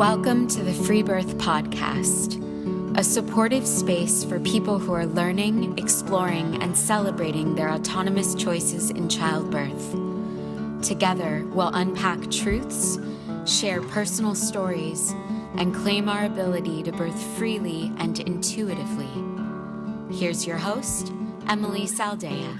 Welcome to the Freebirth podcast, a supportive space for people who are learning, exploring, and celebrating their autonomous choices in childbirth. Together, we'll unpack truths, share personal stories, and claim our ability to birth freely and intuitively. Here's your host, Emily Saldea.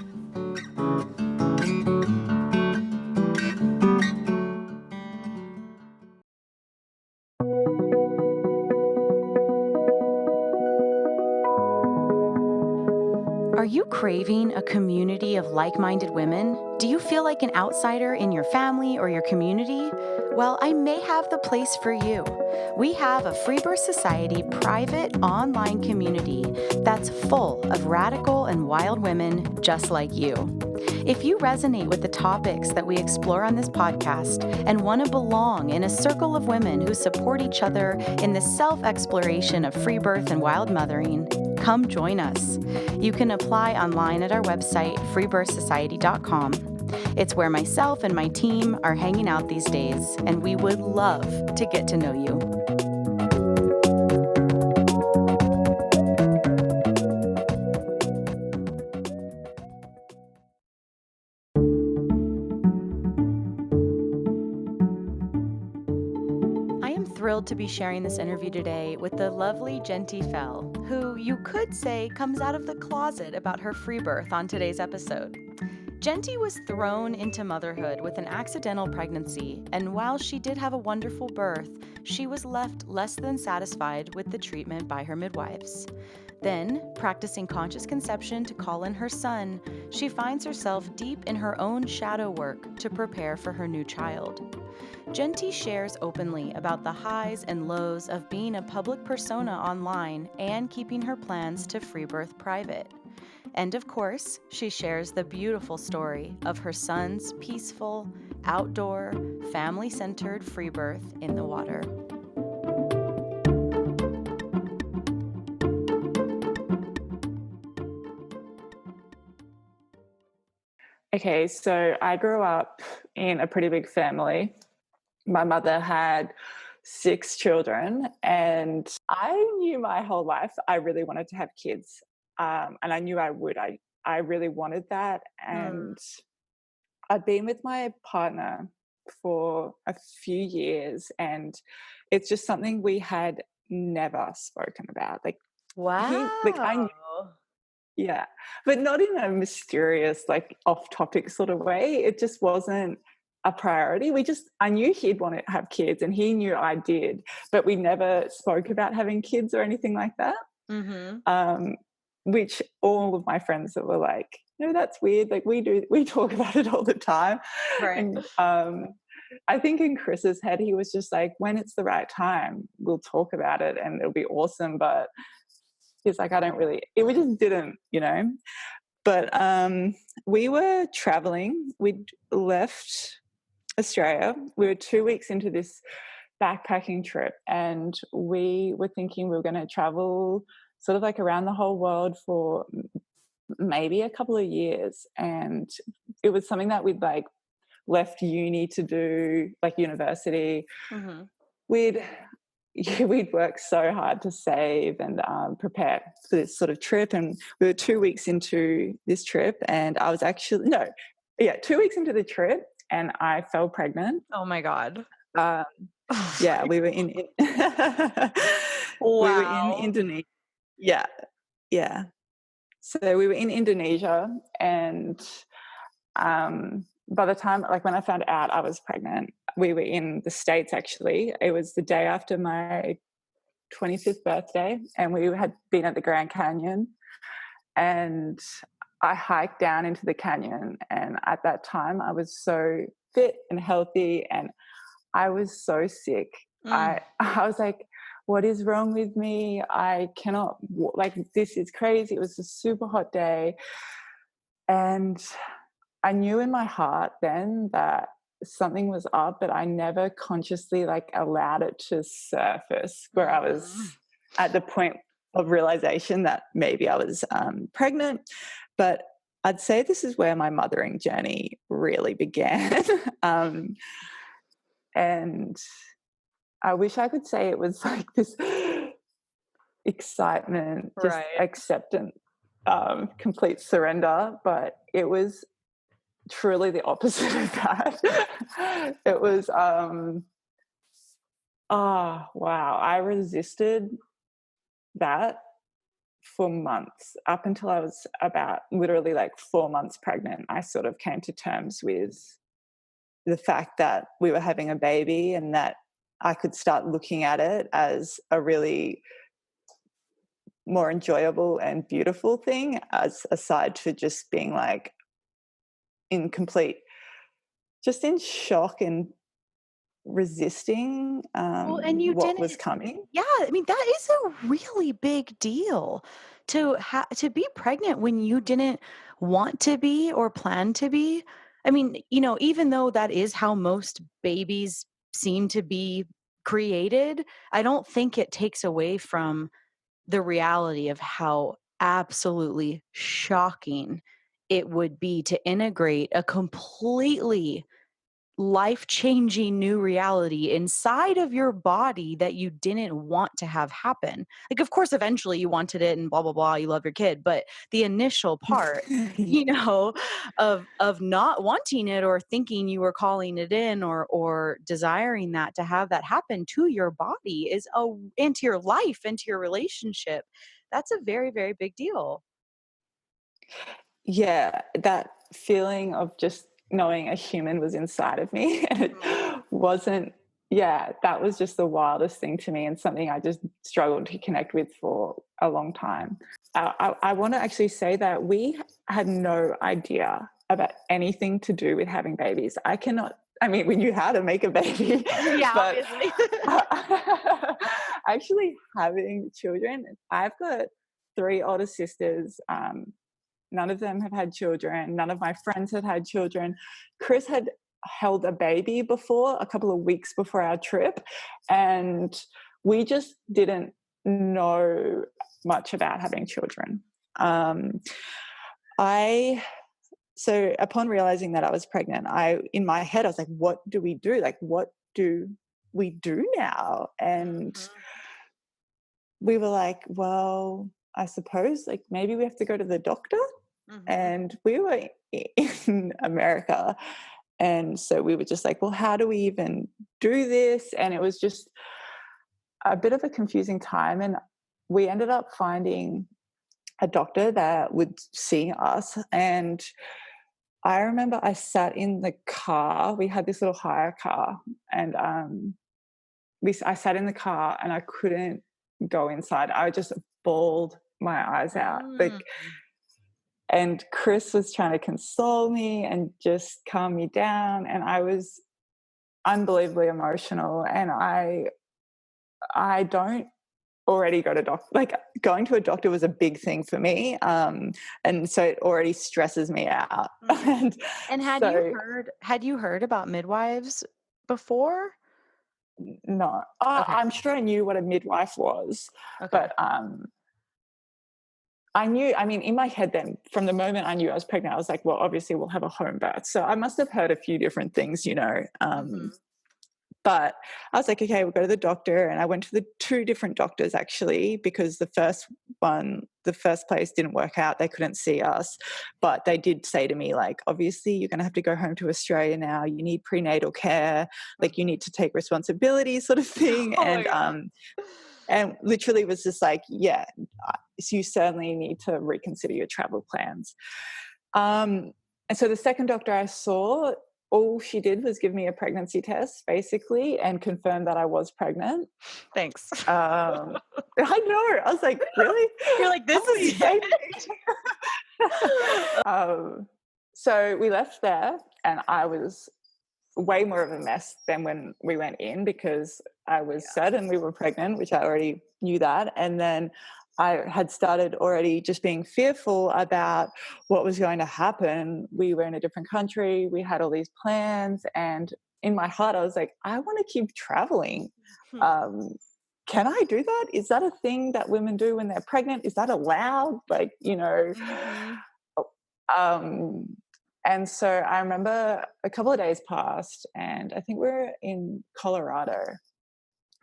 Are you craving a community of like-minded women? Do you feel like an outsider in your family or your community? Well, I may have the place for you. We have a Freebirth Society private online community that's full of radical and wild women just like you. If you resonate with the topics that we explore on this podcast and want to belong in a circle of women who support each other in the self-exploration of free birth and wild mothering, come join us. You can apply online at our website, freebirthsociety.com. It's where myself and my team are hanging out these days, and we would love to get to know you. Thrilled to be sharing this interview today with the lovely Jinti Fell, who you could say comes out of the closet about her free birth on today's episode. Jenty was thrown into motherhood with an accidental pregnancy, and while she did have a wonderful birth, she was left less than satisfied with the treatment by her midwives. Then, practicing conscious conception to call in her son, she finds herself deep in her own shadow work to prepare for her new child. Jenty shares openly about the highs and lows of being a public persona online and keeping her plans to free birth private. And of course, she shares the beautiful story of her son's peaceful, outdoor, family-centered free birth in the water. Okay, so I grew up in a pretty big family. My mother had 6 children, and I knew my whole life I really wanted to have kids, and I knew I would. I really wanted that, and I'd been with my partner for a few years, and it's just something we had never spoken about. Wow. I knew. Yeah, but not in a mysterious, off-topic sort of way. It just wasn't a priority. I knew he'd want to have kids, and he knew I did, but we never spoke about having kids or anything like that. Mm-hmm. Which all of my friends that were like, no, that's weird. We talk about it all the time. Right. And I think in Chris's head, he was just like, when it's the right time, we'll talk about it and it'll be awesome. But he's like, we just didn't, But we were traveling. We'd left Australia. We were 2 weeks into this backpacking trip, and we were thinking we were going to travel sort of around the whole world for maybe a couple of years. And it was something that we'd left uni to do, university. Mm-hmm. We'd worked so hard to save and prepare for this sort of trip, and we were 2 weeks into this trip, and I was 2 weeks into the trip, and I fell pregnant. Oh my God. Yeah, we were in Wow. we were in Indonesia. Yeah. So we were in Indonesia, and by the time, when I found out I was pregnant, we were in the States, actually. It was the day after my 25th birthday, and we had been at the Grand Canyon, and I hiked down into the canyon, and at that time I was so fit and healthy, and I was so sick. I was like, what is wrong with me? I cannot, this is crazy. It was a super hot day, and I knew in my heart then that something was up, but I never consciously allowed it to surface, where I was at the point of realization that maybe I was pregnant. But I'd say this is where my mothering journey really began. And I wish I could say it was like this excitement, just Right. acceptance, complete surrender, but it was truly the opposite of that. It was, oh, wow. I resisted that for months up until I was about literally like 4 months pregnant. I sort of came to terms with the fact that we were having a baby and that I could start looking at it as a really more enjoyable and beautiful thing, as aside to just being like in complete, just in shock and resisting Well, and you what didn't. was coming. Yeah, I mean, that is a really big deal to be pregnant when you didn't want to be or plan to be. I mean, even though that is how most babies seem to be created, I don't think it takes away from the reality of how absolutely shocking it would be to integrate a completely life-changing new reality inside of your body that you didn't want to have happen. Like, of course, eventually you wanted it and blah, blah, blah, you love your kid, but the initial part, you know, of not wanting it or thinking you were calling it in or desiring that to have that happen to your body is into your life, into your relationship. That's a very, very big deal. Yeah, that feeling of just knowing a human was inside of me and it Mhm. wasn't, yeah, that was just the wildest thing to me and something I just struggled to connect with for a long time. I want to actually say that we had no idea about anything to do with having babies. I mean, we knew how to make a baby, Yeah, but obviously. actually having children, I've got three older sisters. None of them have had children. None of my friends had had children. Chris had held a baby before, a couple of weeks before our trip, and we just didn't know much about having children. I so upon realizing that I was pregnant, in my head I was like, what do we do? Like, what do we do now? And Mhm. we were like, well, I suppose like maybe we have to go to the doctor. Mhm. And we were in America. And so we were just like, well, how do we even do this? And it was just a bit of a confusing time. And we ended up finding a doctor that would see us. And I remember I sat in the car. We had this little hire car. And I sat in the car and I couldn't go inside. I just bawled my eyes out. Mm. Like, and Chris was trying to console me and just calm me down, and I was unbelievably emotional. And I don't already go to doctor, like going to a doctor was a big thing for me, and so it already stresses me out. Mhm. And And so had you heard about midwives before? no, Okay. I'm sure I knew what a midwife was, Okay. but I knew, I mean, in my head then, from the moment I knew I was pregnant, I was like, well, obviously we'll have a home birth. So I must have heard a few different things, Mhm. but I was like, okay, we'll go to the doctor. And I went to the two different doctors actually, because the first place didn't work out. They couldn't see us. But they did say to me, like, obviously, you're going to have to go home to Australia now. You need prenatal care. Like, you Mhm. need to take responsibility, sort of thing. Oh my god. And literally was just like, yeah, so you certainly need to reconsider your travel plans. And so the second doctor I saw, all she did was give me a pregnancy test, basically, and confirm that I was pregnant. Thanks. I know. I was like, really? You're like, How this are you is it. saying? So we left there, and I was way more of a mess than when we went in, because I was Yeah. certain we were pregnant, which I already knew that. And then I had started already just being fearful about what was going to happen. We were in a different country. We had all these plans. And in my heart, I was like, I want to keep traveling. Hmm. Um, can I do that? Is that a thing that women do when they're pregnant? Is that allowed? Like, Mhm. um, and so I remember a couple of days passed, and I think we were in Colorado,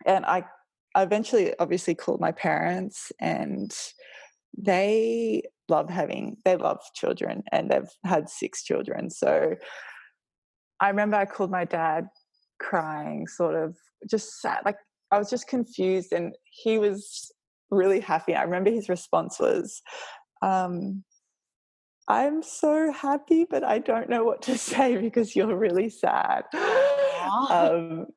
And I eventually obviously called my parents, and they love children, and they've had 6 children. So I remember I called my dad crying, sort of just sad, like I was just confused, and he was really happy. I remember his response was, um, I'm so happy, but I don't know what to say because you're really sad. Aw. um,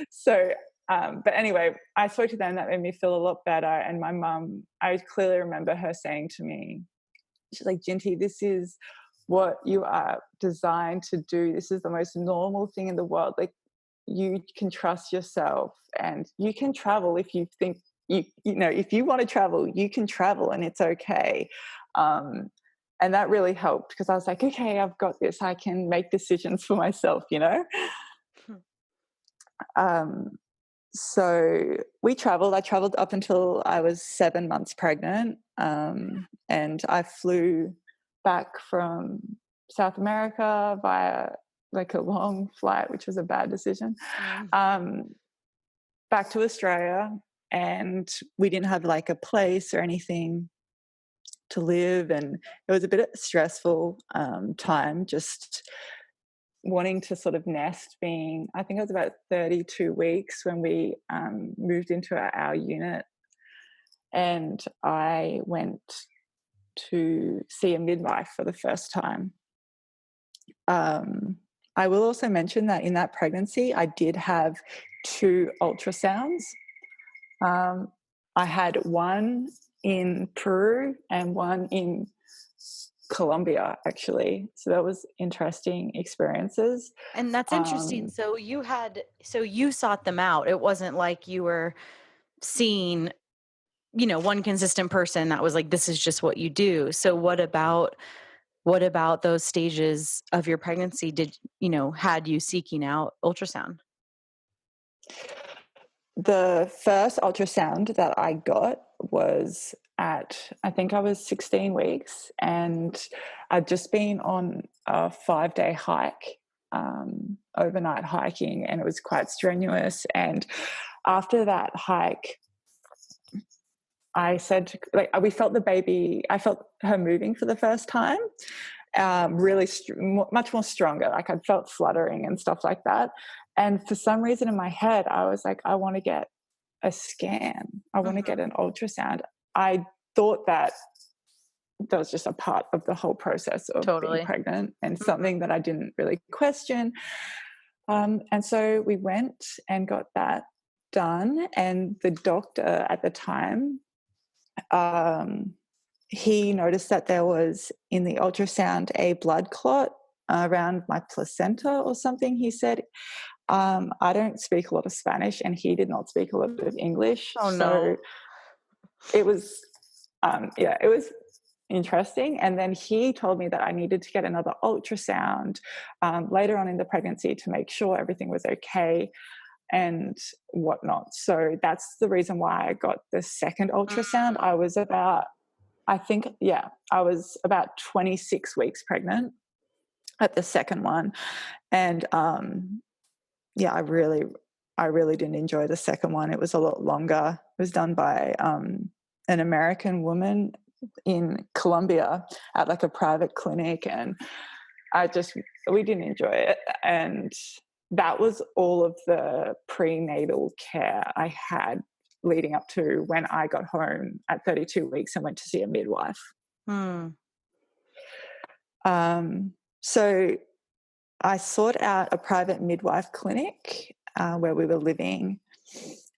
so, but anyway, I spoke to them. That made me feel a lot better. And my mum, I clearly remember her saying to me, she's like, Jinty, this is what you are designed to do. This is the most normal thing in the world. Like, you can trust yourself, and you can travel if you think if you want to travel, you can travel, and it's okay. And that really helped, because I was like, okay, I've got this. I can make decisions for myself. Um, so we traveled. I traveled up until I was 7 months pregnant. And I flew back from South America via like a long flight, which was a bad decision, back to Australia. And we didn't have like a place or anything to live. And it was a bit of a stressful time, just wanting to sort of nest, being, I think it was about 32 weeks when we moved into our unit. And I went to see a midwife for the first time. I will also mention that in that pregnancy, I did have 2 ultrasounds. I had one in Peru and one in Colombia, actually. So that was interesting experiences. And that's interesting. So you sought them out. It wasn't like you were seeing, one consistent person that was like, this is just what you do. So what about those stages of your pregnancy had you seeking out ultrasound? The first ultrasound that I got was I think I was 16 weeks, and I'd just been on a 5-day hike, overnight hiking, and it was quite strenuous. And after that hike, I said, we felt the baby, I felt her moving for the first time, really much more stronger. Like, I'd felt fluttering and stuff like that. And for some reason in my head, I was like, I want to get a scan. I want to get an ultrasound. I thought that was just a part of the whole process of being pregnant, and something that I didn't really question. And so we went and got that done. And the doctor at the time, he noticed that there was in the ultrasound a blood clot around my placenta or something, he said. I don't speak a lot of Spanish, and he did not speak a lot of English. Oh, no. So it was, it was interesting. And then he told me that I needed to get another ultrasound later on in the pregnancy to make sure everything was okay and whatnot. So that's the reason why I got the second ultrasound. I was about 26 weeks pregnant at the second one. And I really didn't enjoy the second one. It was a lot longer. It was done by an American woman in Colombia at like a private clinic, and we didn't enjoy it. And that was all of the prenatal care I had leading up to when I got home at 32 weeks and went to see a midwife. So I sought out a private midwife clinic where we were living,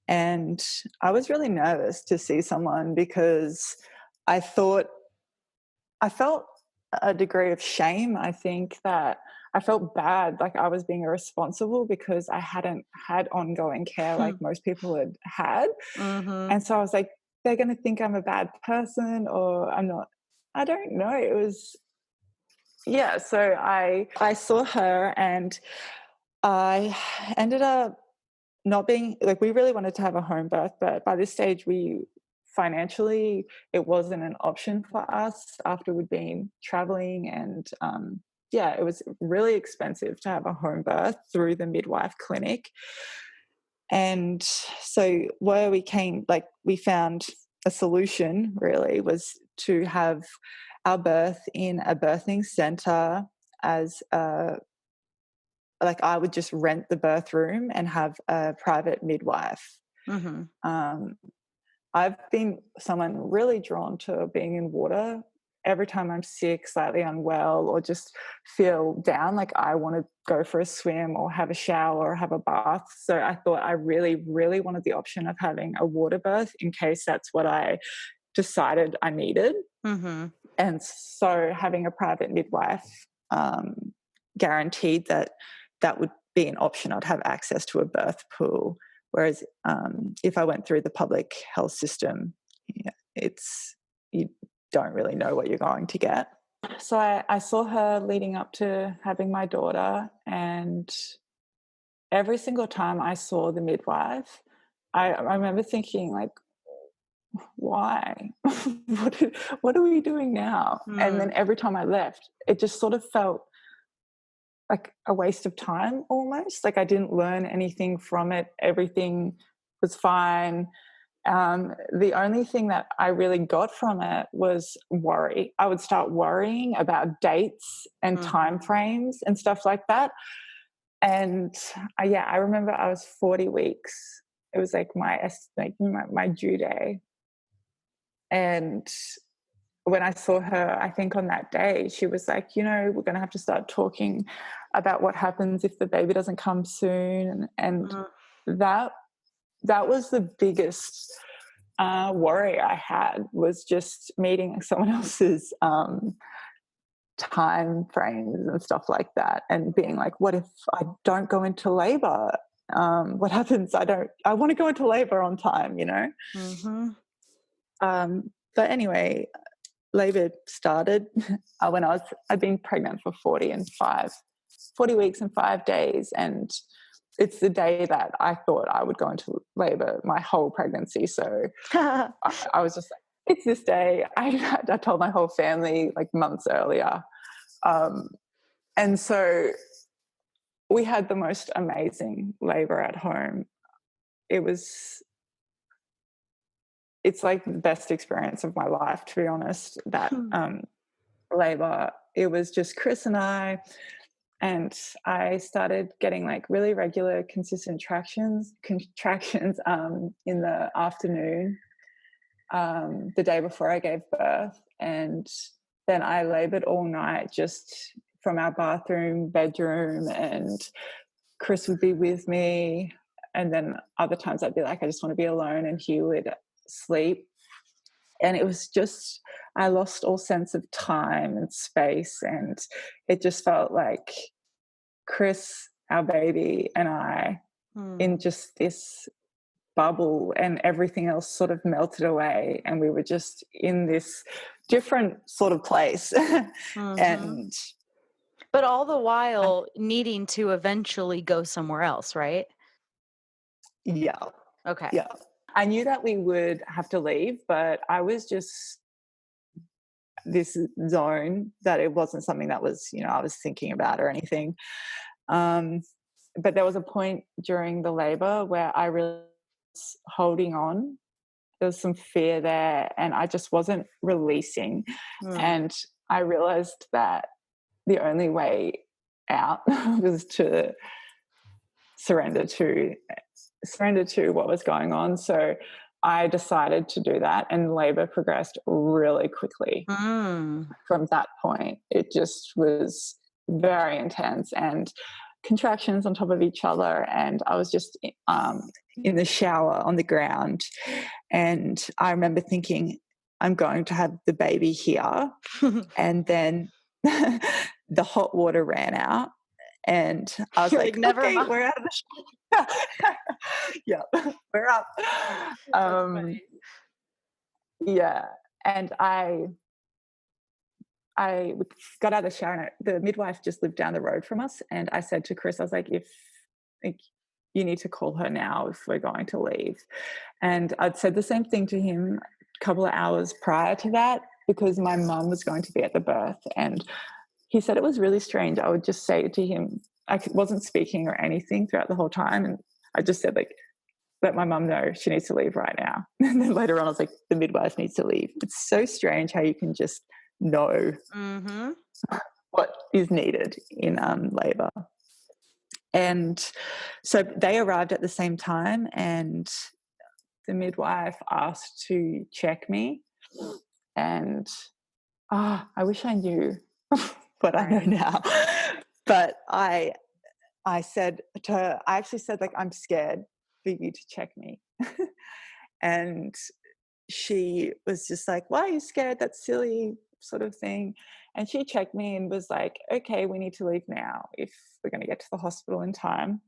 and I was really nervous to see someone because I felt a degree of shame. I think that I felt bad, like I was being irresponsible because I hadn't had ongoing care like most people had. And so I was like, they're going to think I'm a bad person, or I'm not. I don't know. It was, so I saw her, and I ended up not being, like, we really wanted to have a home birth, but by this stage financially, it wasn't an option for us after we'd been traveling. And it was really expensive to have a home birth through the midwife clinic. And so where we found a solution really was to have our birth in a birthing center as I would just rent the birth room and have a private midwife. Mm-hmm. I've been someone really drawn to being in water. Every time I'm sick, slightly unwell, or just feel down, like I want to go for a swim or have a shower or have a bath. So I thought I really, really wanted the option of having a water birth in case that's what I decided I needed. Mm-hmm. And so having a private midwife guaranteed that would be an option. I'd have access to a birth pool. Whereas if I went through the public health system, you don't really know what you're going to get. So I saw her leading up to having my daughter, and every single time I saw the midwife, I remember thinking, like, why? What are we doing now? And then every time I left, it just sort of felt like a waste of time almost. Like I didn't learn anything from it. Everything was fine. The only thing that I really got from it was worry. I would start worrying about dates and time frames and stuff like that. And I remember I was 40 weeks. It was like my due day. And when I saw her, I think on that day, she was like, we're going to have to start talking about what happens if the baby doesn't come soon. And that was the biggest worry I had, was just meeting someone else's time frames and stuff like that, and being like, what if I don't go into labor? What happens? I want to go into labor on time, Mm-hmm. But anyway, labor started when I'd been pregnant for 40 weeks and 5 days. And it's the day that I thought I would go into labor my whole pregnancy. So I was just like, it's this day. I told my whole family like months earlier. And so we had the most amazing labor at home. It's like the best experience of my life, to be honest, that labor. It was just Chris and I started getting like really regular, consistent contractions in the afternoon, the day before I gave birth. And then I labored all night just from our bathroom, bedroom, and Chris would be with me. And then other times I'd be like, I just want to be alone, and he would sleep. And it was just, I lost all sense of time and space, and it just felt like Chris, our baby, and I in just this bubble, and everything else sort of melted away, and we were just in this different sort of place. And but all the while needing to eventually go somewhere else, right? Yeah. Okay. Yeah. I knew that we would have to leave, but I was just this zone that it wasn't something that was, I was thinking about or anything. But there was a point during the labor where I really was holding on. There was some fear there, and I just wasn't releasing. And I realized that the only way out was to surrender to what was going on. So I decided to do that, and labor progressed really quickly. From that point, it just was very intense, and contractions on top of each other. And I was just in the shower on the ground, and I remember thinking, I'm going to have the baby here. And then the hot water ran out, and I was like, never okay, mind. we're out of the shower. Yeah, we're up. Yeah. And I got out of the shower, and the midwife just lived down the road from us. And I said to Chris, I was like, you need to call her now if we're going to leave. And I'd said the same thing to him a couple of hours prior to that, because my mum was going to be at the birth. And he said it was really strange. I would just say to him, I wasn't speaking or anything throughout the whole time. And I just said, like, let my mum know she needs to leave right now. And then later on, I was like, the midwife needs to leave. It's so strange how you can just know what is needed in labour. And so they arrived at the same time, and the midwife asked to check me. And I wish I knew what I know now. But I said to her, I actually said, like, I'm scared for you to check me. And she was just like, why are you scared? That's silly, sort of thing. And she checked me and was like, okay, we need to leave now if we're going to get to the hospital in time.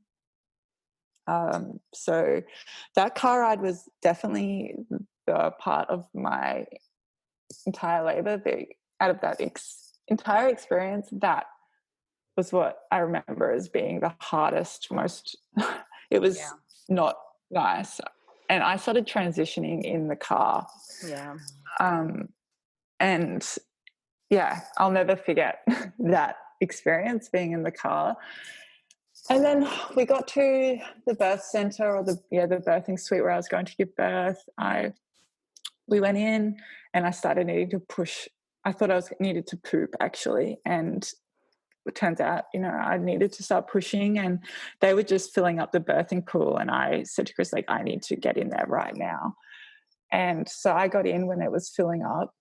So that car ride was definitely the part of my entire labor. Out of that entire experience, that was what I remember as being the hardest, most, it was not nice. And I started transitioning in the car. Yeah. And yeah, I'll never forget that experience, being in the car. And then we got to the birth center, or the birthing suite where I was going to give birth. We went in and I started needing to push. I thought I needed to poop, actually. And it turns out, I needed to start pushing, and they were just filling up the birthing pool. And I said to Chris, like, I need to get in there right now. And so I got in when it was filling up,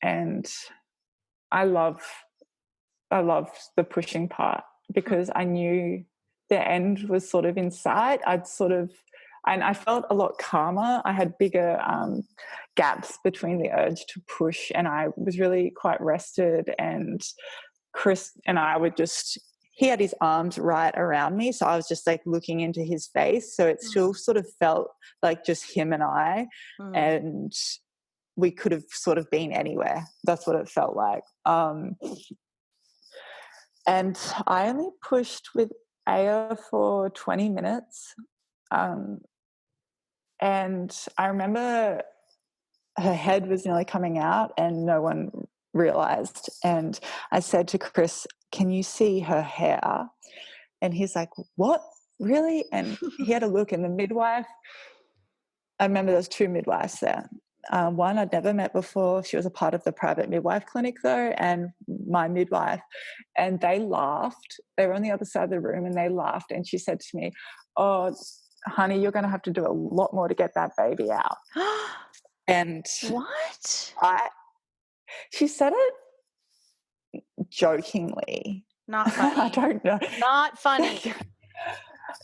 and I loved the pushing part, because I knew the end was sort of in sight. And I felt a lot calmer. I had bigger gaps between the urge to push, and I was really quite rested. And Chris and I were he had his arms right around me, so I was just like looking into his face. So it still sort of felt like just him and I, and we could have sort of been anywhere. That's what it felt like. And I only pushed with Aya for 20 minutes. And I remember her head was nearly coming out and no one realized. And I said to Chris, can you see her hair? And he's like, what? Really? And he had a look, and the midwife, I remember there was 2 midwives there. One I'd never met before. She was a part of the private midwife clinic, though, and my midwife. And they laughed. They were on the other side of the room, and they laughed. And she said to me, oh, honey, you're going to have to do a lot more to get that baby out. And what? She said it jokingly. Not funny. I don't know. Not funny.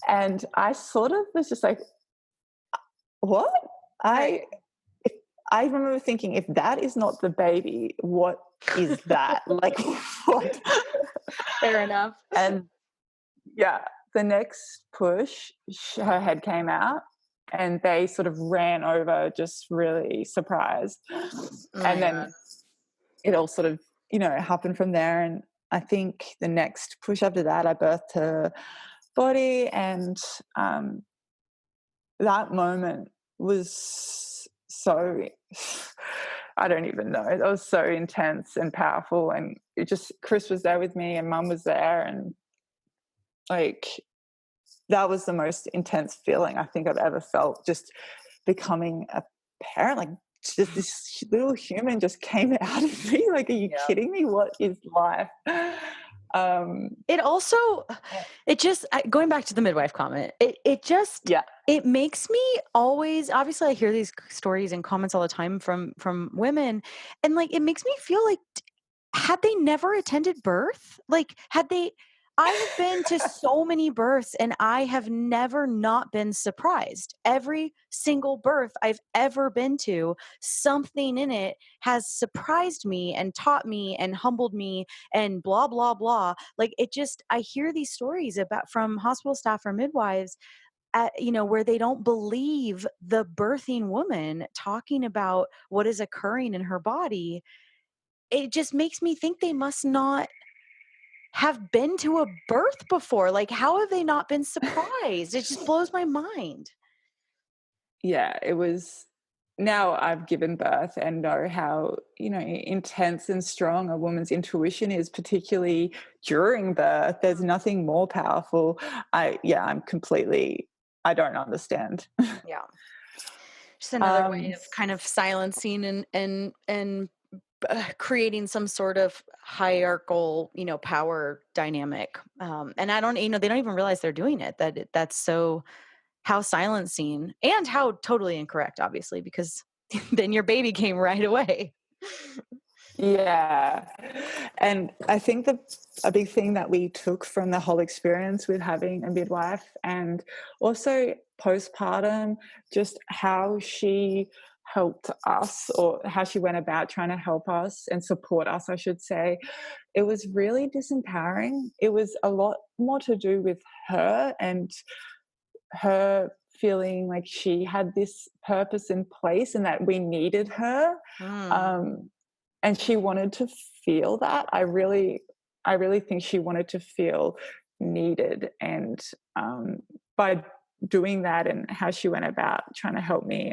And I sort of was just like, what? Right. I remember thinking, if that is not the baby, what is that? Like, what? Fair enough. And yeah, the next push, her head came out, and they sort of ran over, just really surprised. And then it all sort of, happened from there. And I think the next push after that, I birthed her body, and that moment was so, I don't even know, it was so intense and powerful. And Chris was there with me, and Mum was there, and like, that was the most intense feeling I think I've ever felt, just becoming a parent. Like, just this little human just came out of me. Like, are you kidding me? What is life? It also, going back to the midwife comment, it makes me always, obviously I hear these stories and comments all the time from women, and like, it makes me feel like, had they never attended birth? Like, I have been to so many births, and I have never not been surprised. Every single birth I've ever been to, something in it has surprised me and taught me and humbled me and blah, blah, blah. Like, I hear these stories from hospital staff or midwives, where they don't believe the birthing woman talking about what is occurring in her body. It just makes me think they must not have been to a birth before. Like, how have they not been surprised? It just blows my mind. Yeah, it was. Now I've given birth and know how, intense and strong a woman's intuition is, particularly during birth. There's nothing more powerful. I'm completely I don't understand. Yeah. Just another way of kind of silencing and creating some sort of hierarchical, power dynamic. And I don't, they don't even realize they're doing it. That's so how silencing and how totally incorrect, obviously, because then your baby came right away. Yeah. And I think a big thing that we took from the whole experience with having a midwife, and also postpartum, just how she helped us, or how she went about trying to help us and support us, I should say, it was really disempowering. It was a lot more to do with her, and her feeling like she had this purpose in place and that we needed her. Mm. And she wanted to feel that. I really think she wanted to feel needed. And by doing that and how she went about trying to help me,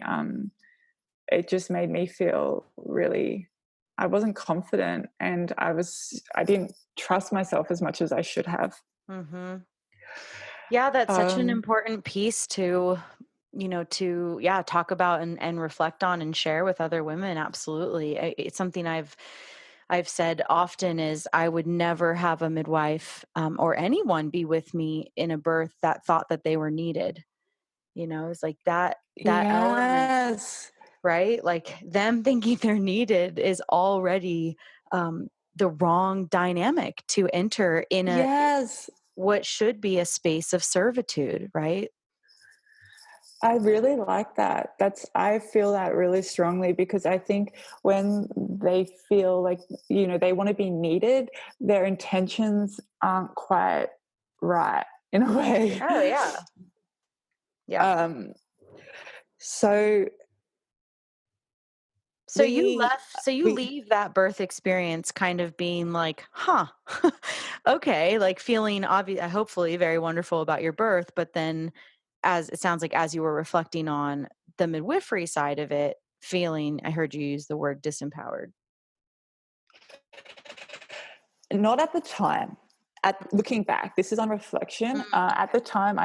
it just made me feel really, I wasn't confident, and I didn't trust myself as much as I should have. Mm-hmm. Yeah, that's such an Um, important piece to, yeah, talk about and reflect on and share with other women. Absolutely. It's something I've said often is I would never have a midwife or anyone be with me in a birth that thought that they were needed. It's like that element, yes. right? Like them thinking they're needed is already the wrong dynamic to enter in Yes. what should be a space of servitude, right? I really like that. I feel that really strongly, because I think when they feel like, they want to be needed, their intentions aren't quite right in a way. Oh yeah. Yeah. Um, so So you we, left, so you we, leave that birth experience kind of being like, huh, okay, like feeling obvious, hopefully very wonderful about your birth. But then as it sounds like, as you were reflecting on the midwifery side of it, feeling, I heard you use the word disempowered. not at the time. At looking back, this is on reflection. Mm, At the time,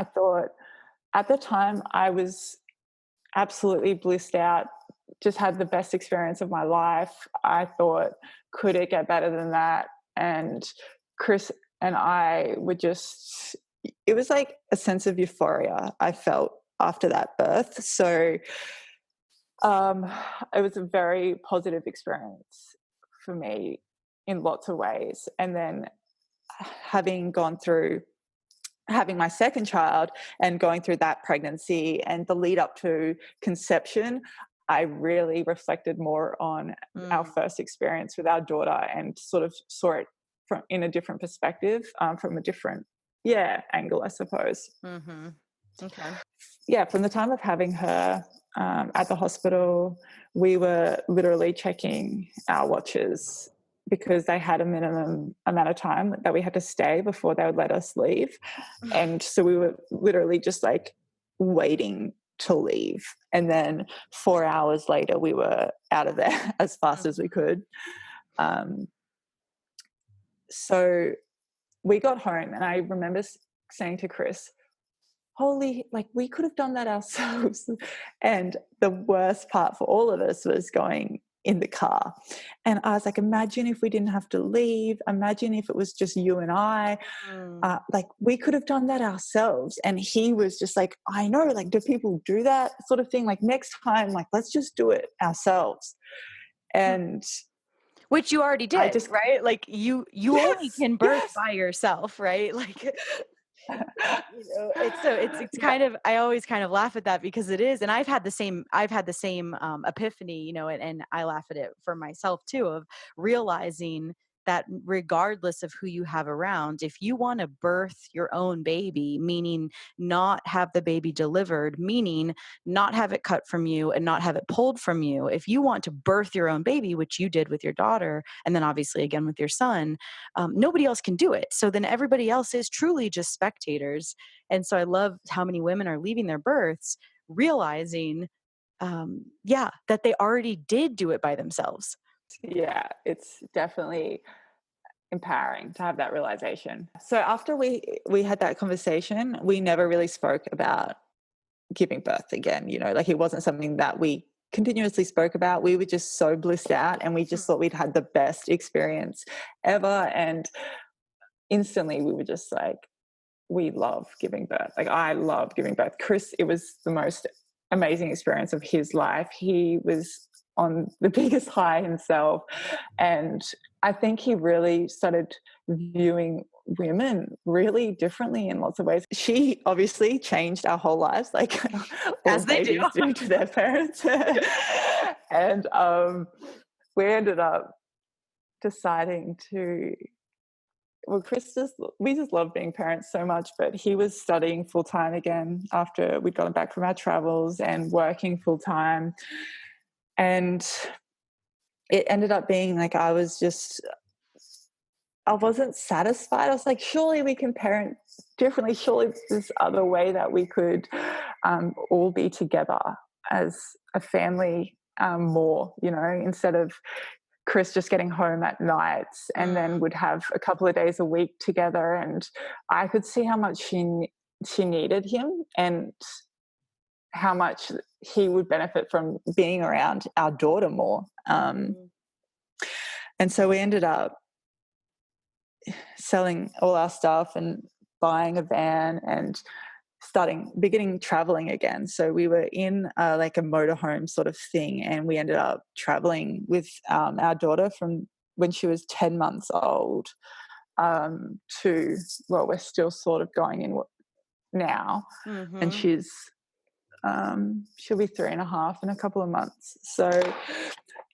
I was absolutely blissed out, just had the best experience of my life. I thought, could it get better than that? And Chris and I were just, it was like a sense of euphoria I felt after that birth. So um, it was a very positive experience for me in lots of ways. And then having gone through having my second child and going through that pregnancy and the lead up to conception, I really reflected more on our mm, first experience with our daughter, and sort of saw it from in a different perspective, from a different, angle, I suppose. mm-hmm. Okay. Yeah, from the time of having her at the hospital, we were literally checking our watches, because they had a minimum amount of time that we had to stay before they would let us leave. And so we were literally just like waiting to leave. And then 4 hours later, we were out of there as fast as we could. Um, so we got home, and I remember saying to Chris, holy, like we could have done that ourselves. And the worst part for all of us was going in the car. And I was like, imagine if we didn't have to leave. Imagine if it was just you and I. Mm. Like we could have done that ourselves. And he was just like, I know, like, do people do that sort of thing? Like next time, like, let's just do it ourselves. And Which you already I did, just, right? Like you only yes, can birth yes. by yourself, right? Like it's so it's Yeah. kind of, I always kind of laugh at that because it is, and I've had the same epiphany, and I laugh at it for myself too, of realizing that regardless of who you have around, if you want to birth your own baby, meaning not have the baby delivered, meaning not have it cut from you and not have it pulled from you, if you want to birth your own baby, which you did with your daughter, and then obviously again with your son, nobody else can do it. So then everybody else is truly just spectators. And so I love how many women are leaving their births realizing, that they already did do it by themselves. Yeah, it's definitely empowering to have that realization. So after we had that conversation, we never really spoke about giving birth again, like it wasn't something that we continuously spoke about. We were just so blissed out, and we just thought we'd had the best experience ever. And instantly we were just like, we love giving birth. Like, I love giving birth. Chris, it was the most amazing experience of his life. He was on the biggest high himself. And I think he really started viewing women really differently in lots of ways. She obviously changed our whole lives, like As they babies do to their parents. And we ended up deciding to, well, we just love being parents so much, but he was studying full time again after we'd gotten back from our travels, and working full time. And it ended up being like, I wasn't satisfied. I was like, surely we can parent differently. Surely there's this other way that we could all be together as a family more, instead of Chris just getting home at nights and then would have a couple of days a week together. And I could see how much she needed him, and how much he would benefit from being around our daughter more. And so we ended up selling all our stuff and buying a van and beginning traveling again. So we were in like a motorhome sort of thing, and we ended up traveling with our daughter from when she was 10 months old to, well, we're still sort of going in now, and she'll be 3.5 in a couple of months. So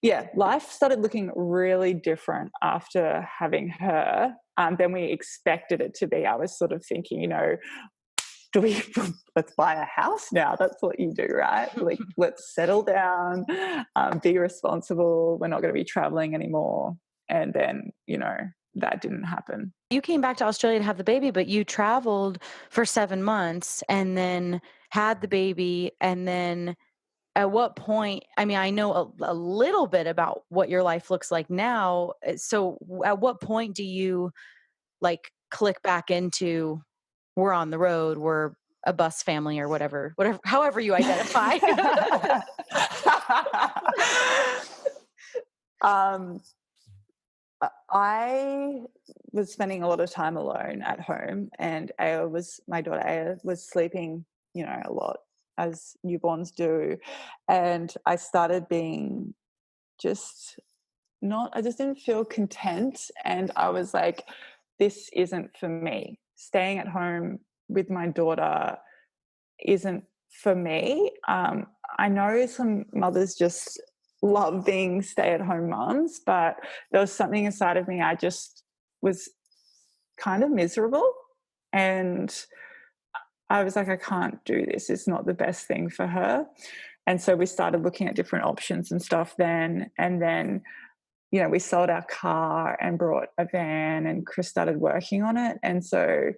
yeah, life started looking really different after having her than we expected it to be. I was sort of thinking, let's buy a house now. That's what you do, right? Like, let's settle down, be responsible. We're not going to be traveling anymore. And then, that didn't happen. You came back to Australia to have the baby, but you traveled for 7 months and then had the baby. And then at what point, I mean, I know a little bit about what your life looks like now. So at what point do you like click back into, we're on the road, we're a bus family, or whatever, however you identify? I was spending a lot of time alone at home, and my daughter Aya was sleeping, a lot, as newborns do. And I started being I just didn't feel content. And I was like, this isn't for me. Staying at home with my daughter isn't for me. I know some mothers just love being stay-at-home moms, but there was something inside of me, I just was kind of miserable. And I was like, I can't do this. It's not the best thing for her. And so we started looking at different options and stuff then. And then, we sold our car and brought a van, and Chris started working on it. And so,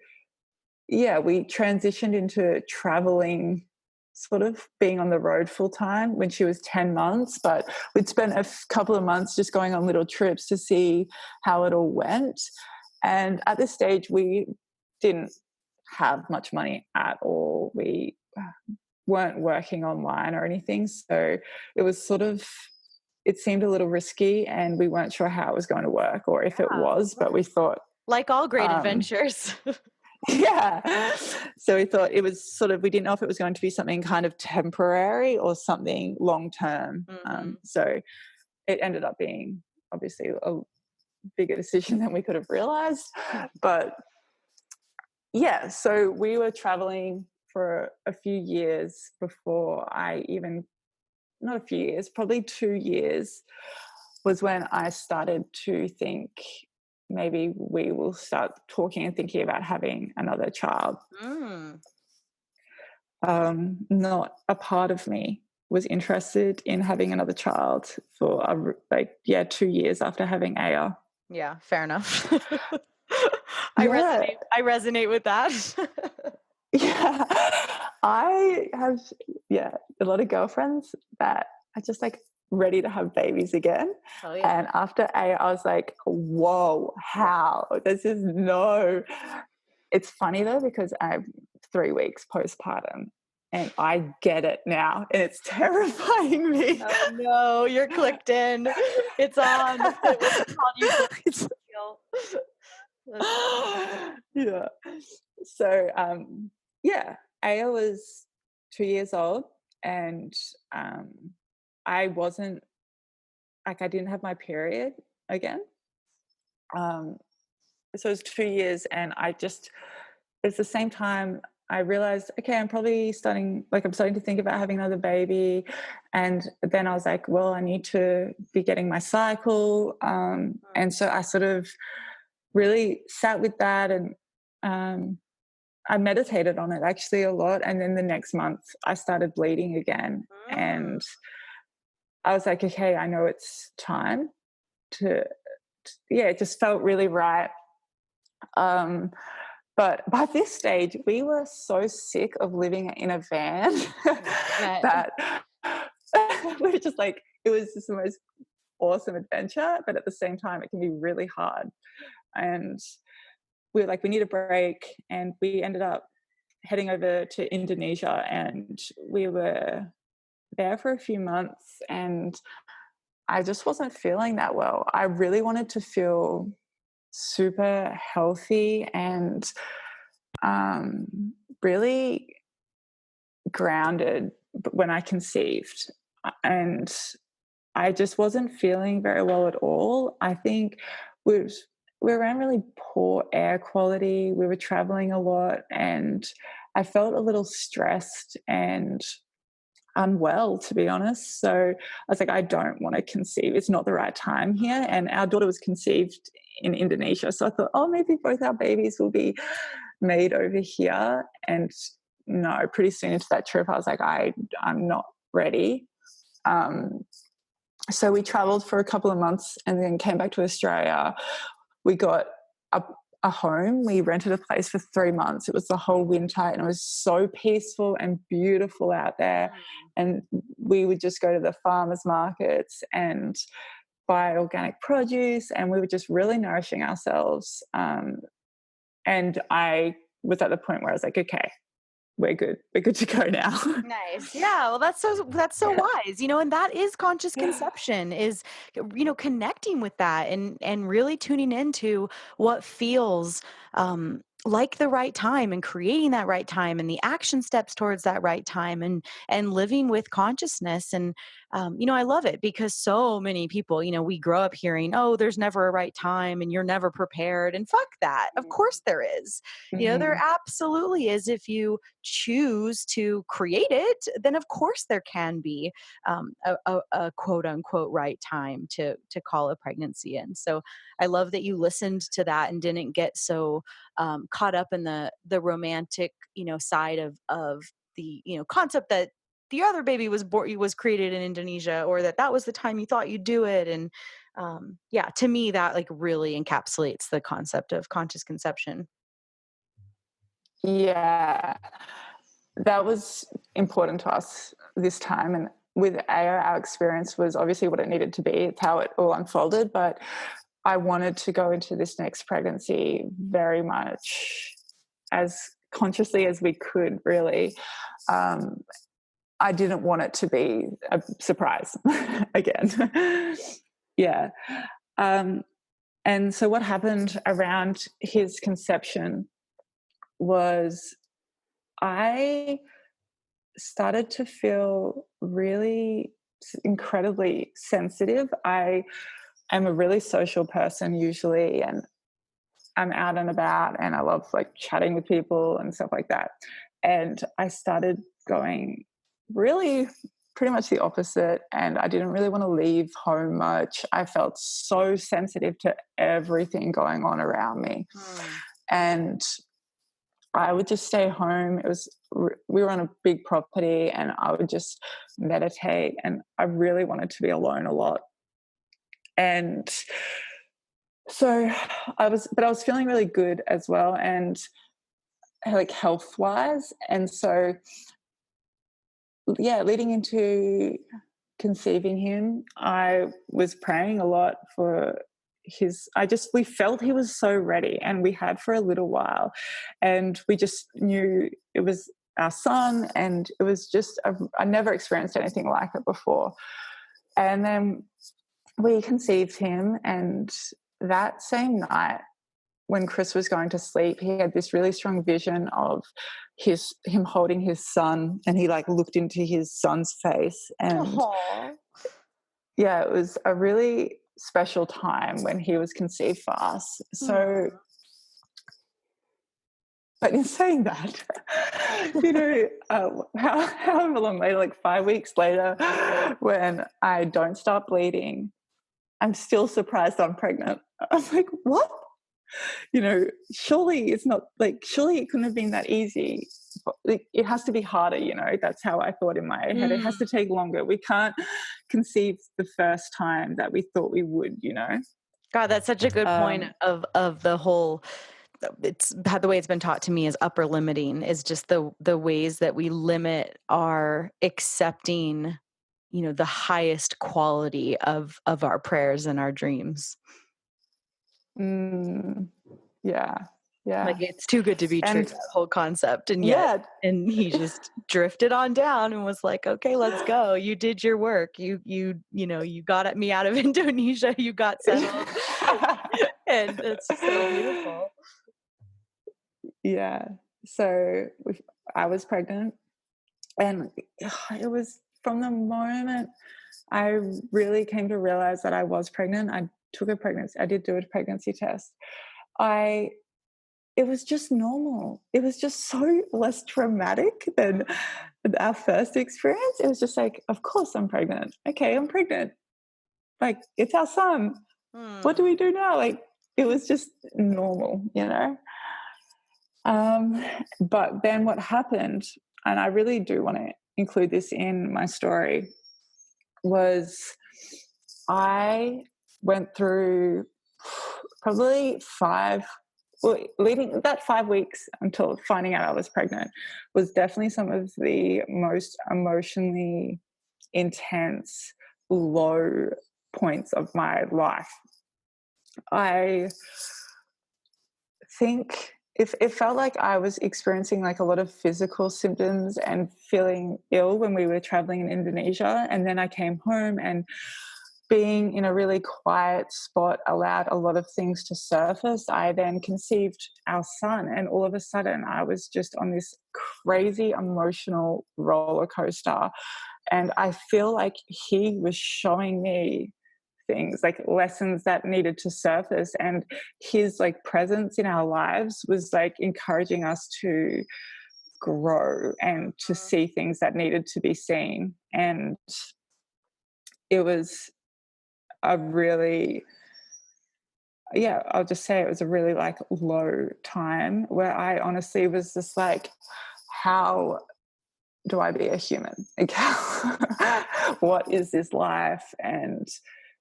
yeah, we transitioned into traveling, sort of being on the road full time when she was 10 months. But we'd spent a couple of months just going on little trips to see how it all went. And at this stage, we didn't have much money at all. We weren't working online or anything. So it was it seemed a little risky, and we weren't sure how it was going to work, or if it was, but we thought, like all great adventures. Yeah. So we thought it was we didn't know if it was going to be something kind of temporary or something long-term. So it ended up being obviously a bigger decision than we could have realized. But yeah, so we were traveling for a few years before not a few years, probably 2 years was when I started to think, maybe we will start talking and thinking about having another child. Not a part of me was interested in having another child for 2 years after having Aya. Yeah, fair enough. I resonate with that. Yeah. I have a lot of girlfriends that are just like ready to have babies again. Oh, yeah. And after Aya, I was like, whoa, how? This is no. It's funny though, because I'm 3 weeks postpartum, and I get it now, and it's terrifying me. Oh no, you're clicked in. It's on. What's it called? You clicked Yeah. So, yeah, Aya was 2 years old, and I wasn't like I didn't have my period again. Um, so it was 2 years, and it's the same time I realized, okay, I'm starting to think about having another baby. And then I was like, well, I need to be getting my cycle. And so I sort of really sat with that, and I meditated on it actually a lot. And then the next month I started bleeding again. And I was like, okay, I know it's time it just felt really right. But by this stage, we were so sick of living in a van that we were just like, it was just the most awesome adventure, but at the same time, it can be really hard. And we were like, we need a break. And we ended up heading over to Indonesia, and we were there for a few months, and I just wasn't feeling that well. I really wanted to feel super healthy and really grounded when I conceived. And I just wasn't feeling very well at all. I think we were around really poor air quality. We were traveling a lot, and I felt a little stressed and unwell, to be honest. So I was like, I don't want to conceive. It's not the right time here. And our daughter was conceived in Indonesia. So I thought, oh, maybe both our babies will be made over here. And no, pretty soon into that trip, I was like, I'm not ready. So we traveled for a couple of months and then came back to Australia. We got a home. We rented a place for 3 months. It was the whole winter, and it was so peaceful and beautiful out there. And we would just go to the farmers markets and buy organic produce, and we were just really nourishing ourselves. And I was at the point where I was like, okay, we're good to go now. Nice. Yeah. Well, that's so wise, and that is conscious conception, is, connecting with that and really tuning into what feels like the right time, and creating that right time, and the action steps towards that right time, and living with consciousness. And I love it, because so many people, we grow up hearing, oh, there's never a right time, and you're never prepared, and fuck that. Of course there is. There absolutely is. If you choose to create it, then of course there can be a quote unquote right time to call a pregnancy in. So I love that you listened to that and didn't get so caught up in the romantic, side of the, concept that the other baby was created in Indonesia, or that was the time you thought you'd do it. And yeah, to me, that like really encapsulates the concept of conscious conception. Yeah, that was important to us this time. And with Aya, our experience was obviously what it needed to be. It's how it all unfolded. But I wanted to go into this next pregnancy very much as consciously as we could, really. I didn't want it to be a surprise again. Yeah. And so what happened around his conception was I started to feel really incredibly sensitive. I am a really social person usually, and I'm out and about, and I love like chatting with people and stuff like that. And I started going really pretty much the opposite, and I didn't really want to leave home much. I felt so sensitive to everything going on around me. And I would just stay home. We were on a big property, and I would just meditate, and I really wanted to be alone a lot. And so I was feeling really good as well, and like health wise. And so, yeah, leading into conceiving him, I was praying a lot for we felt he was so ready, and we had for a little while, and we just knew it was our son, and it was just I never experienced anything like it before. And then we conceived him, and that same night when Chris was going to sleep, he had this really strong vision of him holding his son, and he like looked into his son's face, and Aww. yeah, it was a really special time when he was conceived for us. So but in saying that, however long later, like 5 weeks later, when I don't start bleeding, I'm still surprised I'm pregnant. I'm like, what? Surely it's not surely it couldn't have been that easy. It has to be harder, that's how I thought in my head. It has to take longer. We can't conceive the first time that we thought we would, God, that's such a good point of the whole, it's the way it's been taught to me is upper limiting, is just the ways that we limit our accepting, the highest quality of our prayers and our dreams. Yeah. Like it's too good to be true, that whole concept. And yet, and he just drifted on down and was like, okay, let's go. You did your work. You got me out of Indonesia. You got settled. And it's so beautiful. Yeah. So I was pregnant, and it was from the moment I really came to realize that I was pregnant. I did do a pregnancy test. It was just normal. It was just so less traumatic than our first experience. It was just like, of course I'm pregnant. Okay, I'm pregnant. Like, it's our son. What do we do now? Like, it was just normal, But then what happened, and I really do want to include this in my story, was I went through probably leading that 5 weeks until finding out I was pregnant was definitely some of the most emotionally intense, low points of my life. I think it felt like I was experiencing like a lot of physical symptoms and feeling ill when we were traveling in Indonesia. And then I came home, and being in a really quiet spot allowed a lot of things to surface. I then conceived our son, and all of a sudden I was just on this crazy emotional roller coaster. And I feel like he was showing me things, like lessons that needed to surface, and his like presence in our lives was like encouraging us to grow and to see things that needed to be seen. And it was I'll just say it was a really like low time where I honestly was just like, how do I be a human? Like, what is this life? And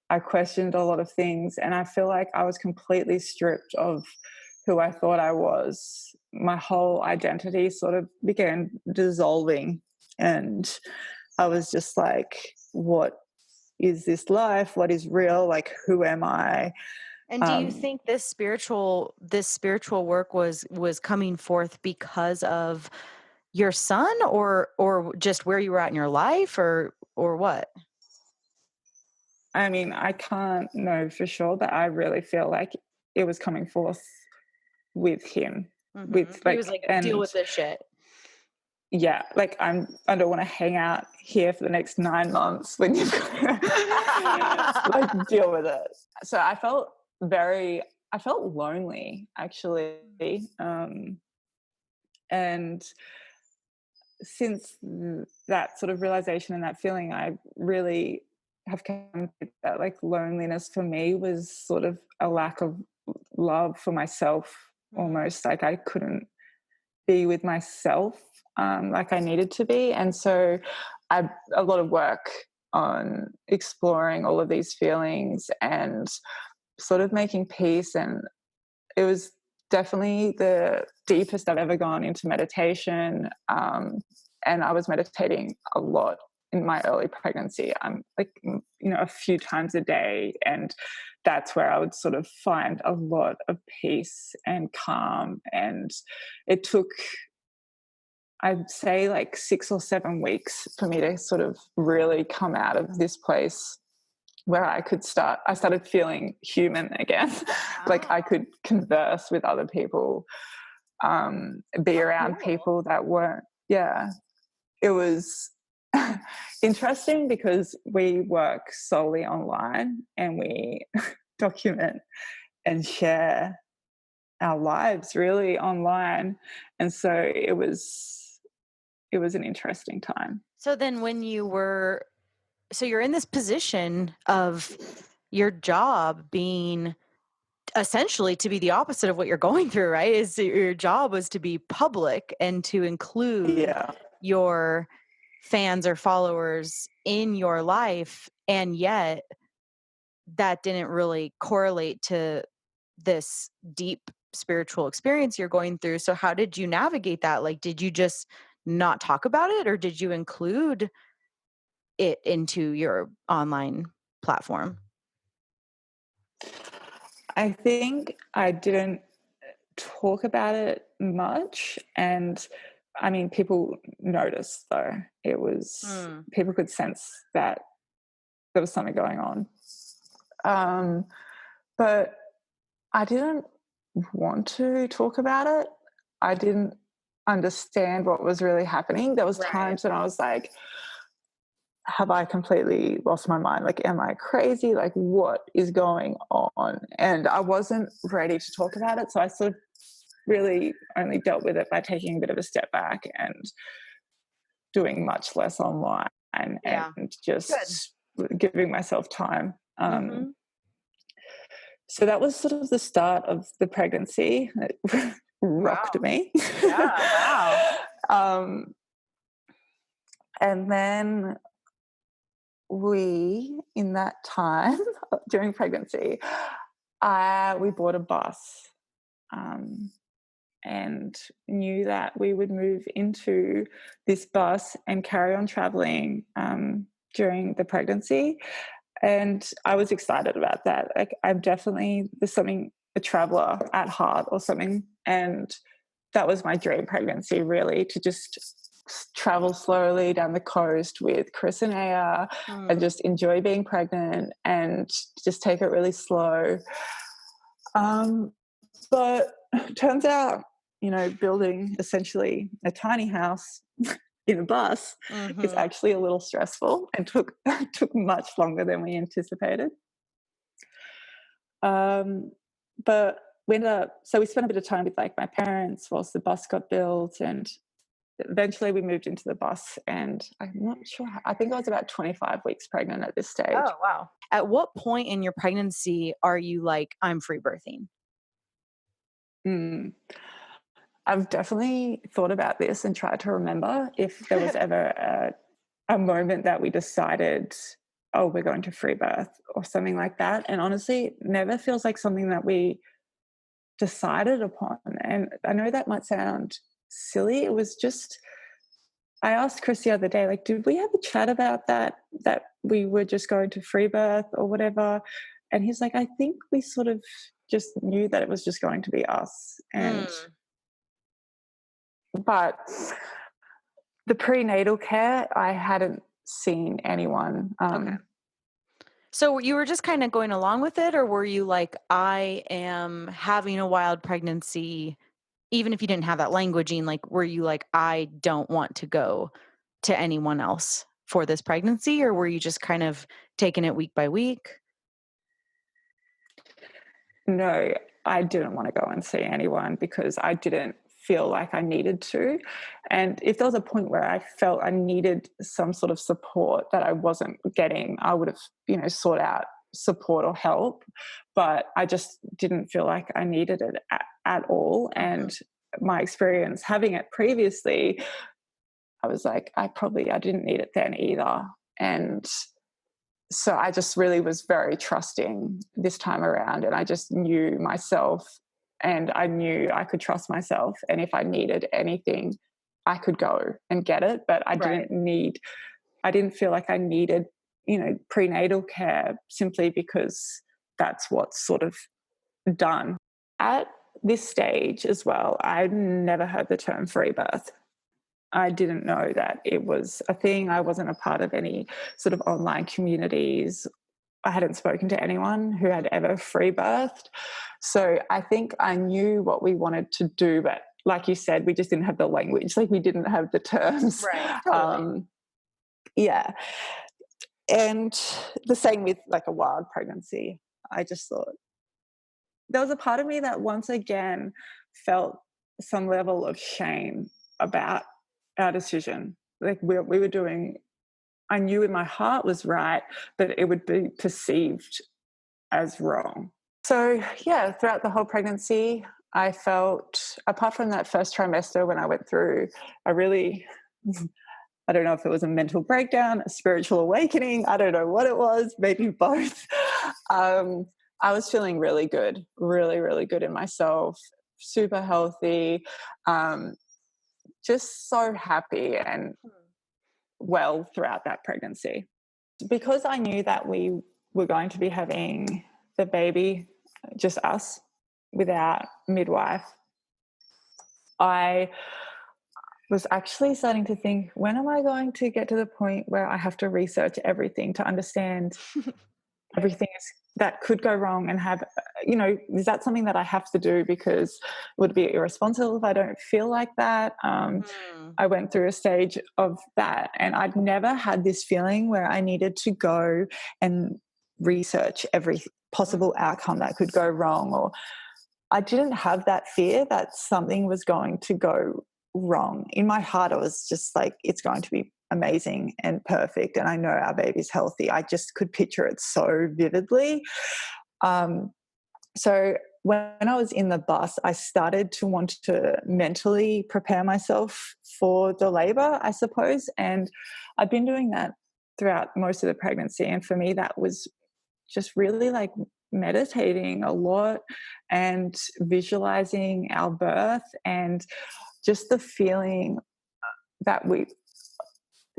I questioned a lot of things, and I feel like I was completely stripped of who I thought I was. My whole identity sort of began dissolving, and I was just like, what is this life? What is real? Like, who am I? And do you think this spiritual work was coming forth because of your son, or just where you were at in your life, or what? I mean, I can't know for sure, but I really feel like it was coming forth with him. With He was like, deal with this shit. Yeah, like I don't want to hang out here for the next 9 months when you've got to like deal with it. So I felt lonely actually. And since that sort of realization and that feeling, I really have come to that like loneliness for me was sort of a lack of love for myself, almost like I couldn't be with myself like I needed to be. And so a lot of work on exploring all of these feelings and sort of making peace. And it was definitely the deepest I've ever gone into meditation. And I was meditating a lot in my early pregnancy. I'm like, a few times a day. And that's where I would sort of find a lot of peace and calm. And it took I'd say like 6 or 7 weeks for me to sort of really come out of this place where I started feeling human again. Like I could converse with other people, be around people that weren't, it was interesting because we work solely online and we document and share our lives really online. And so it was an interesting time. So then you're in this position of your job being essentially to be the opposite of what you're going through, right? Is your job was to be public and to include your fans or followers in your life. And yet that didn't really correlate to this deep spiritual experience you're going through. So how did you navigate that? Like, did you just not talk about it, or did you include it into your online platform? I think I didn't talk about it much, and I mean, people noticed though. It was people could sense that there was something going on, but I didn't want to talk about it. I didn't understand what was really happening. There was times when I was like, have I completely lost my mind? Like, am I crazy? Like, what is going on? And I wasn't ready to talk about it. So I sort of really only dealt with it by taking a bit of a step back and doing much less online and just giving myself time. So that was sort of the start of the pregnancy. It rocked me. Yeah, wow. And then in that time during pregnancy, we bought a bus and knew that we would move into this bus and carry on traveling during the pregnancy. And I was excited about that. Like, there's a traveler at heart or something. And that was my dream pregnancy, really, to just travel slowly down the coast with Chris and Aya and just enjoy being pregnant and just take it really slow. But turns out, building essentially a tiny house in a bus is actually a little stressful and took much longer than we anticipated. But we spent a bit of time with like my parents whilst the bus got built, and eventually we moved into the bus, and I'm not sure, I think I was about 25 weeks pregnant at this stage. Oh, wow. At what point in your pregnancy are you like, I'm free birthing? I've definitely thought about this and tried to remember if there was ever a moment that we decided, oh, we're going to free birth or something like that. And honestly, it never feels like something that we decided upon. And I know that might sound silly. It was just, I asked Chris the other day, like, did we have a chat about that we were just going to free birth or whatever? And he's like, I think we sort of just knew that it was just going to be us. And but the prenatal care, I hadn't seen anyone. Okay. So you were just kind of going along with it, or were you like, I am having a wild pregnancy, even if you didn't have that languaging, like, were you like, I don't want to go to anyone else for this pregnancy, or were you just kind of taking it week by week? No, I didn't want to go and see anyone because I didn't feel like I needed to. And if there was a point where I felt I needed some sort of support that I wasn't getting, I would have, sought out support or help. But I just didn't feel like I needed it at all. And my experience having it previously, I was like, I didn't need it then either. And so I just really was very trusting this time around, and I just knew myself, and I knew I could trust myself. And if I needed anything, I could go and get it. But I didn't feel like I needed, prenatal care simply because that's what's sort of done. At this stage as well, I'd never heard the term free birth. I didn't know that it was a thing. I wasn't a part of any sort of online communities. I hadn't spoken to anyone who had ever free birthed. So I think I knew what we wanted to do, but like you said, we just didn't have the language, like we didn't have the terms. Right. Totally. Yeah. And the same with like a wild pregnancy. I just thought there was a part of me that once again felt some level of shame about our decision. Like we were doing, I knew in my heart was right, but it would be perceived as wrong. So yeah, throughout the whole pregnancy, I felt, apart from that first trimester when I went through a really, I don't know if it was a mental breakdown, a spiritual awakening, I don't know what it was, maybe both. I was feeling really good, really, really good in myself, super healthy, just so happy and well throughout that pregnancy. Because I knew that we were going to be having the baby, just us, without midwife, I was actually starting to think, when am I going to get to the point where I have to research everything to understand everything that could go wrong and have, is that something that I have to do because it would be irresponsible if I don't feel like that? I went through a stage of that, and I'd never had this feeling where I needed to go and research every possible outcome that could go wrong, or I didn't have that fear that something was going to go wrong. In my heart, I was just like, it's going to be amazing and perfect, and I know our baby's healthy. I just could picture it so vividly. So when I was in the bus, I started to want to mentally prepare myself for the labor, I suppose, and I've been doing that throughout most of the pregnancy, and for me that was just really like meditating a lot and visualizing our birth and just the feeling that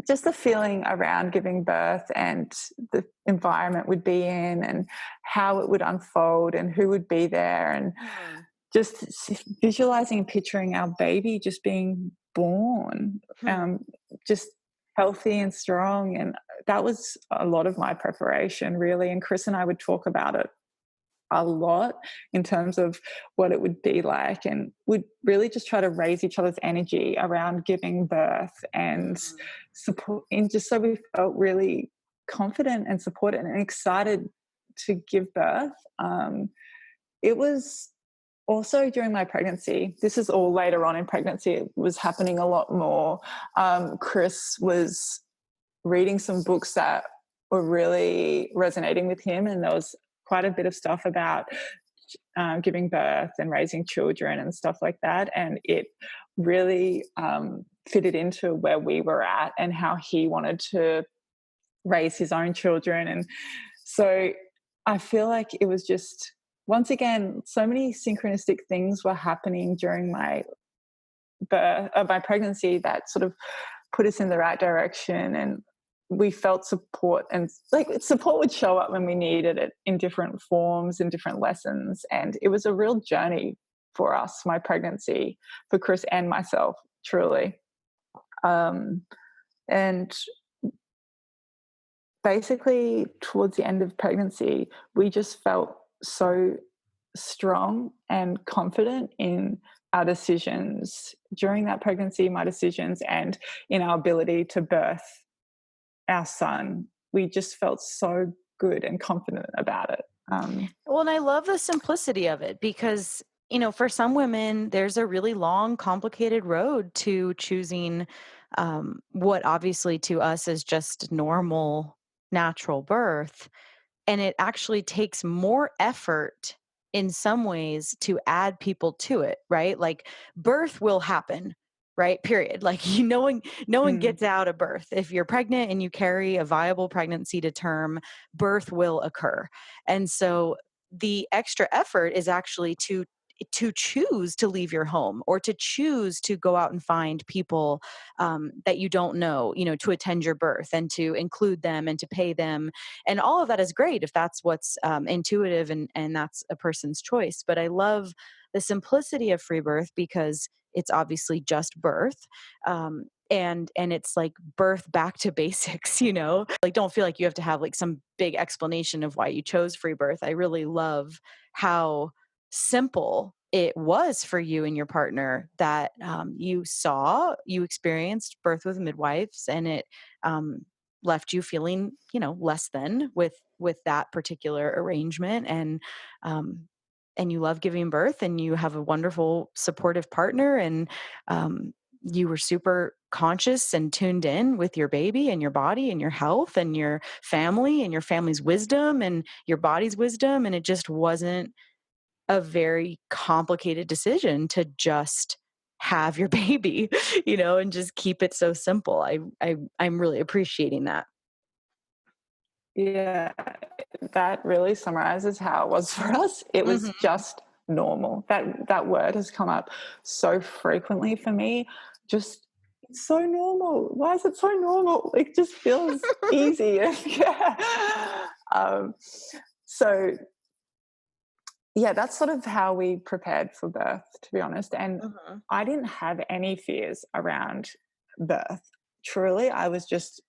just the feeling around giving birth and the environment we'd be in and how it would unfold and who would be there, and just visualizing and picturing our baby just being born, just healthy and strong. And that was a lot of my preparation, really. And Chris and I would talk about it a lot in terms of what it would be like, and would really just try to raise each other's energy around giving birth and support, and just so we felt really confident and supported and excited to give birth. It was also during my pregnancy, this is all later on in pregnancy, it was happening a lot more. Chris was reading some books that were really resonating with him, and there was quite a bit of stuff about giving birth and raising children and stuff like that, and it really fitted into where we were at and how he wanted to raise his own children. And so I feel like it was just, once again, so many synchronistic things were happening during my birth, my pregnancy, that sort of put us in the right direction, and we felt support, and like support would show up when we needed it in different forms and different lessons. And it was a real journey for us, my pregnancy, for Chris and myself, truly. And basically towards the end of pregnancy, we just felt so strong and confident in our decisions during that pregnancy, my decisions, and in our ability to birth our son. We just felt so good and confident about it. Well, and I love the simplicity of it because, for some women, there's a really long, complicated road to choosing what obviously to us is just normal, natural birth. And it actually takes more effort in some ways to add people to it, right? Like birth will happen, right? Period. Like no one gets out of birth. If you're pregnant and you carry a viable pregnancy to term, birth will occur. And so the extra effort is actually to choose to leave your home or to choose to go out and find people that you don't know, to attend your birth and to include them and to pay them. And all of that is great if that's what's intuitive and that's a person's choice. But I love the simplicity of free birth because it's obviously just birth. and it's like birth back to basics, like don't feel like you have to have like some big explanation of why you chose free birth. I really love how simple it was for you and your partner, that you experienced birth with midwives, and it left you feeling, less than with that particular arrangement. And you love giving birth, and you have a wonderful supportive partner, and you were super conscious and tuned in with your baby and your body and your health and your family and your family's wisdom and your body's wisdom. And it just wasn't a very complicated decision to just have your baby, and just keep it so simple. I'm really appreciating that. Yeah, that really summarizes how it was for us. It was Mhm. just normal. That word has come up so frequently for me. Just, it's so normal. Why is it so normal? It just feels easy. Yeah. So yeah, that's sort of how we prepared for birth, to be honest. And Mhm. I didn't have any fears around birth. Truly, I was just,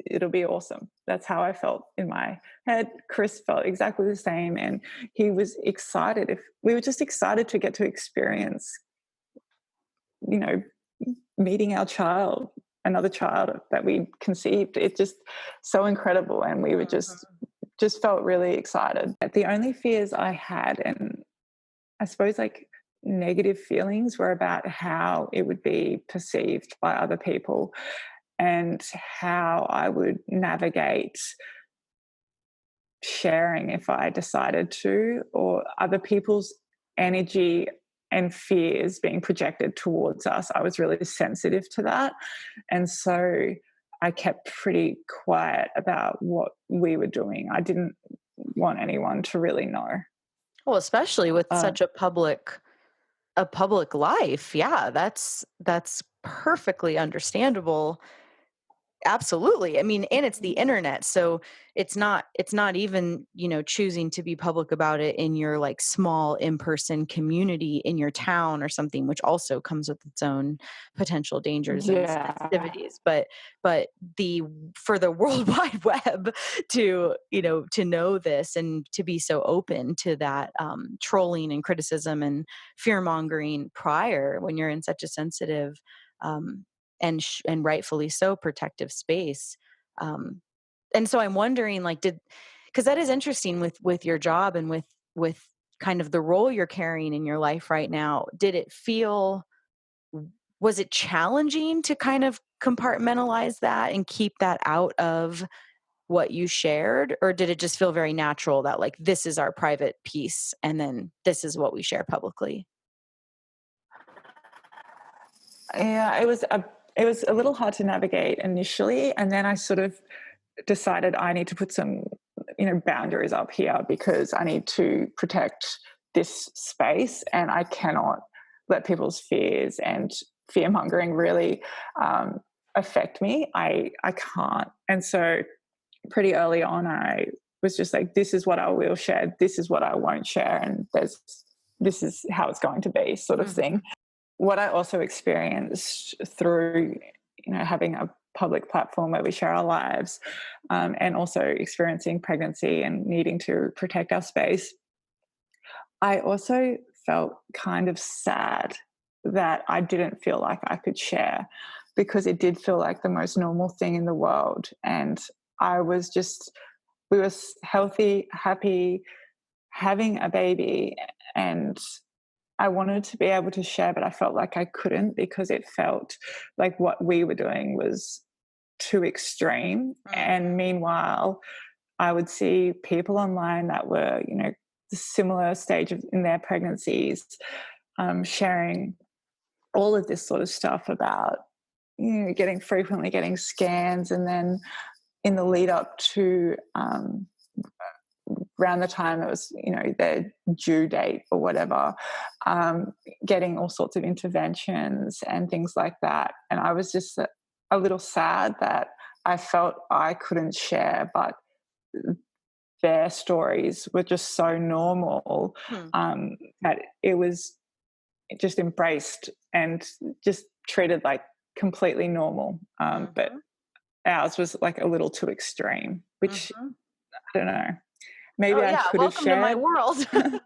it'll be awesome. That's how I felt in my head. Chris felt exactly the same. And he was excited. If we were just excited to get to experience, you know, meeting our child, another child that we conceived. It's just so incredible. And we were just felt really excited. The only fears I had, and I suppose like negative feelings, were about how it would be perceived by other people and how I would navigate sharing if I decided to, or other people's energy and fears being projected towards us. I was really sensitive to that. And so I kept pretty quiet about what we were doing. I didn't want anyone to really know. Well, especially with Uh, such a public life. Yeah, that's perfectly understandable. Absolutely. I mean, and it's the internet. So it's not even, choosing to be public about it in your like small in-person community in your town or something, which also comes with its own potential dangers and yeah. sensitivities. But the for the World Wide Web to know this and to be so open to that trolling and criticism and fear mongering prior, when you're in such a sensitive um, and rightfully so protective space. Um, and so I'm wondering, like, because that is interesting with your job and with kind of the role you're carrying in your life right now. Was it challenging to kind of compartmentalize that and keep that out of what you shared, or did it just feel very natural that like this is our private piece and then this is what we share publicly? Yeah, it was a little hard to navigate initially, and then I sort of decided I need to put some, boundaries up here because I need to protect this space, and I cannot let people's fears and fear mongering really affect me. I can't, and so pretty early on, I was just like, this is what I will share, this is what I won't share, and this is how it's going to be, sort of thing. What I also experienced through, having a public platform where we share our lives, and also experiencing pregnancy and needing to protect our space, I also felt kind of sad that I didn't feel like I could share, because it did feel like the most normal thing in the world. And I was just, we were healthy, happy, having a baby, and I wanted to be able to share, but I felt like I couldn't because it felt like what we were doing was too extreme. And meanwhile, I would see people online that were, the similar stage in their pregnancies, sharing all of this sort of stuff about, frequently getting scans, and then in the lead up to around the time it was, their due date or whatever, getting all sorts of interventions and things like that. And I was just a little sad that I felt I couldn't share, but their stories were just so normal, Hmm. that it was just embraced and just treated like completely normal. But Mhm. ours was like a little too extreme, which Mhm. I don't know. Maybe Oh I yeah, could have welcome to my shared. world.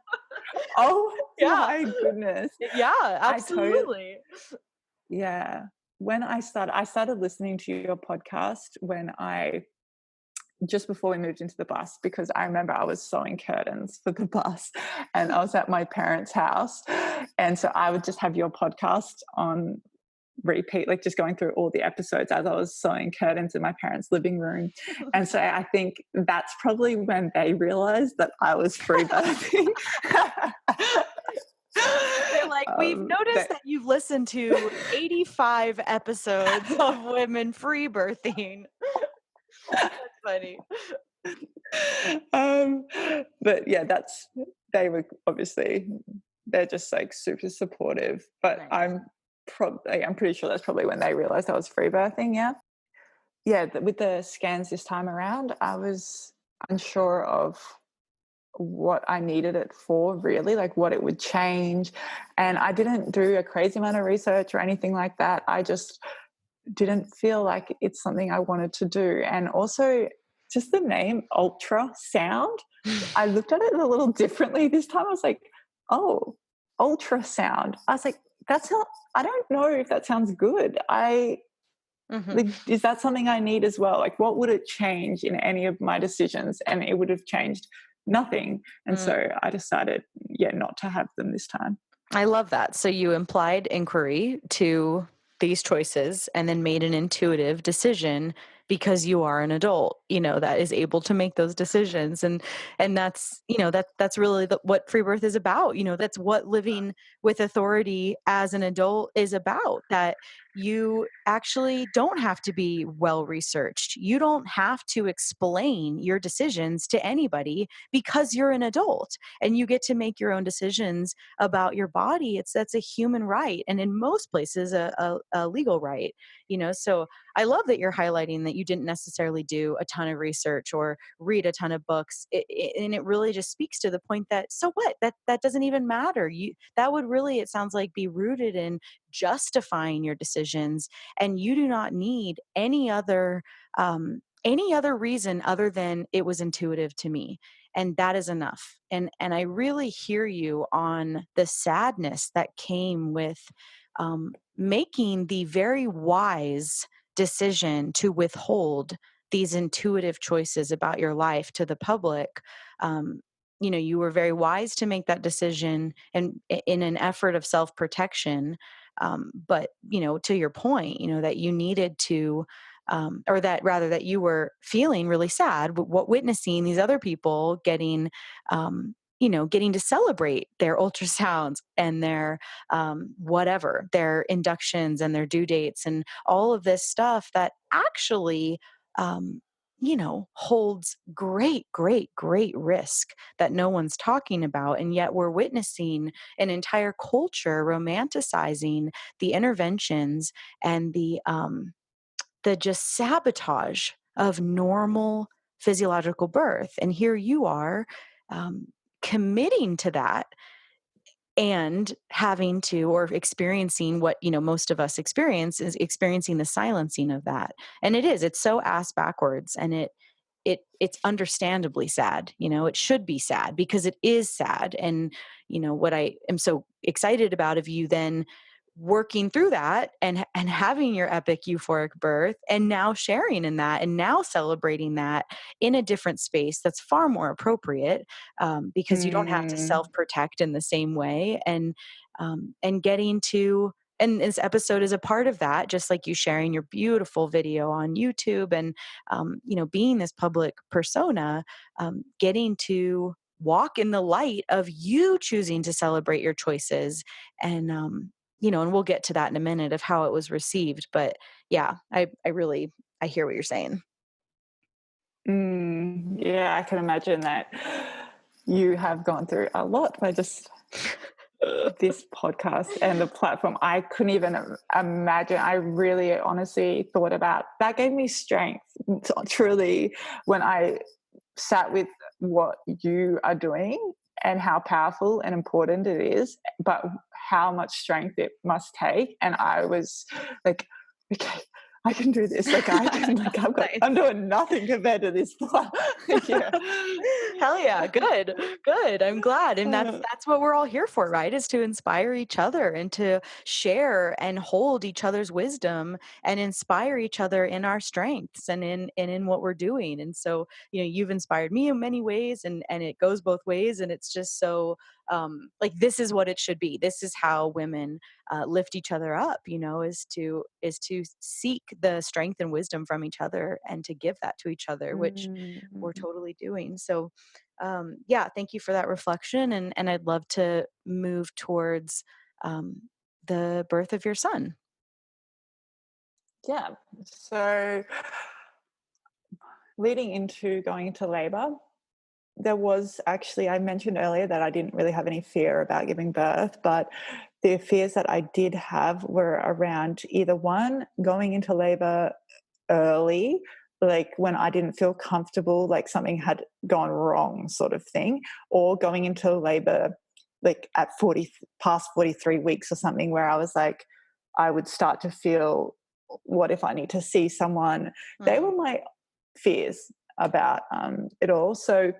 Oh Yeah. my goodness. Yeah, I totally, absolutely. yeah. When I started listening to your podcast when I just before we moved into the bus, because I remember I was sewing curtains for the bus and I was at my parents' house. And so I would just have your podcast on repeat, like just going through all the episodes as I was sewing curtains in my parents' living room. And so I think that's probably when they realized that I was free birthing. They're like, "We've noticed But that you've listened to 85 episodes of women free birthing." That's funny. um, but yeah, they were obviously, they're just like super supportive. But Nice. I'm pretty sure that's probably when they realized I was free birthing. Yeah, yeah. With the scans this time around, I was unsure of what I needed it for, really, like what it would change, and I didn't do a crazy amount of research or anything like that. I just didn't feel like it's something I wanted to do. And also, just the name ultrasound, I looked at it a little differently this time. I was like, oh, ultrasound. I was like, that's not, I don't know if that sounds good. Mhm. Like, is that something I need as well? Like, what would it change in any of my decisions? And it would have changed nothing. And Mm. so I decided, yeah, not to have them this time. I love that. So you implied inquiry to these choices and then made an intuitive decision because you are an adult, that is able to make those decisions. And that's, that's really what free birth is about. That's what living with authority as an adult is about, that you actually don't have to be well researched. You don't have to explain your decisions to anybody because you're an adult and you get to make your own decisions about your body. That's a human right, and in most places a legal right. So I love that you're highlighting that you didn't necessarily do a ton of research or read a ton of books, and it really just speaks to the point that, so what, that doesn't even matter. That would really, it sounds like, be rooted in justifying your decisions, and you do not need any other reason other than it was intuitive to me, and that is enough. And I really hear you on the sadness that came with making the very wise decision to withhold these intuitive choices about your life to the public. um, you were very wise to make that decision, and in an effort of self-protection. But to your point, that you needed to, or that rather, that you were feeling really sad what witnessing these other people getting to celebrate their ultrasounds and their whatever, their inductions and their due dates and all of this stuff that actually um, holds great, great, great risk that no one's talking about. And yet we're witnessing an entire culture romanticizing the interventions and the just sabotage of normal physiological birth. And here you are, um, committing to that and having to, or experiencing what most of us experience, is experiencing the silencing of that. And it's so ass backwards, and it's understandably sad. It should be sad because it is sad. And what I am so excited about of you then working through that and having your epic euphoric birth, and now sharing in that, and now celebrating that in a different space that's far more appropriate, because you don't have to Mm. self-protect in the same way. And getting to, and this episode is a part of that, just like you sharing your beautiful video on YouTube, and being this public persona, getting to walk in the light of you choosing to celebrate your choices. And we'll get to that in a minute of how it was received. But yeah, I really, I hear what you're saying. Yeah, I can imagine that you have gone through a lot by just this podcast and the platform. I couldn't even imagine. I really honestly thought about that, gave me strength, truly, when I sat with what you are doing and how powerful and important it is, but how much strength it must take. And I was like, okay, I can do this. Like Nice. I'm doing nothing compared to this. Yeah. Hell yeah. Good. Good. I'm glad. And that's what we're all here for, right? Is to inspire each other and to share and hold each other's wisdom and inspire each other in our strengths and in what we're doing. And so, you've inspired me in many ways, and it goes both ways. And it's just so like, this is what it should be. This is how women lift each other up, is to seek the strength and wisdom from each other and to give that to each other, which we're totally doing. So yeah, thank you for that reflection. And I'd love to move towards the birth of your son. Yeah. So leading into going into labor, there was actually, I mentioned earlier that I didn't really have any fear about giving birth, but the fears that I did have were around either one, going into labor early, like when I didn't feel comfortable, like something had gone wrong sort of thing, or going into labor like at past 43 weeks or something, where I was like, I would start to feel, what if I need to see someone? They were my fears about it all. So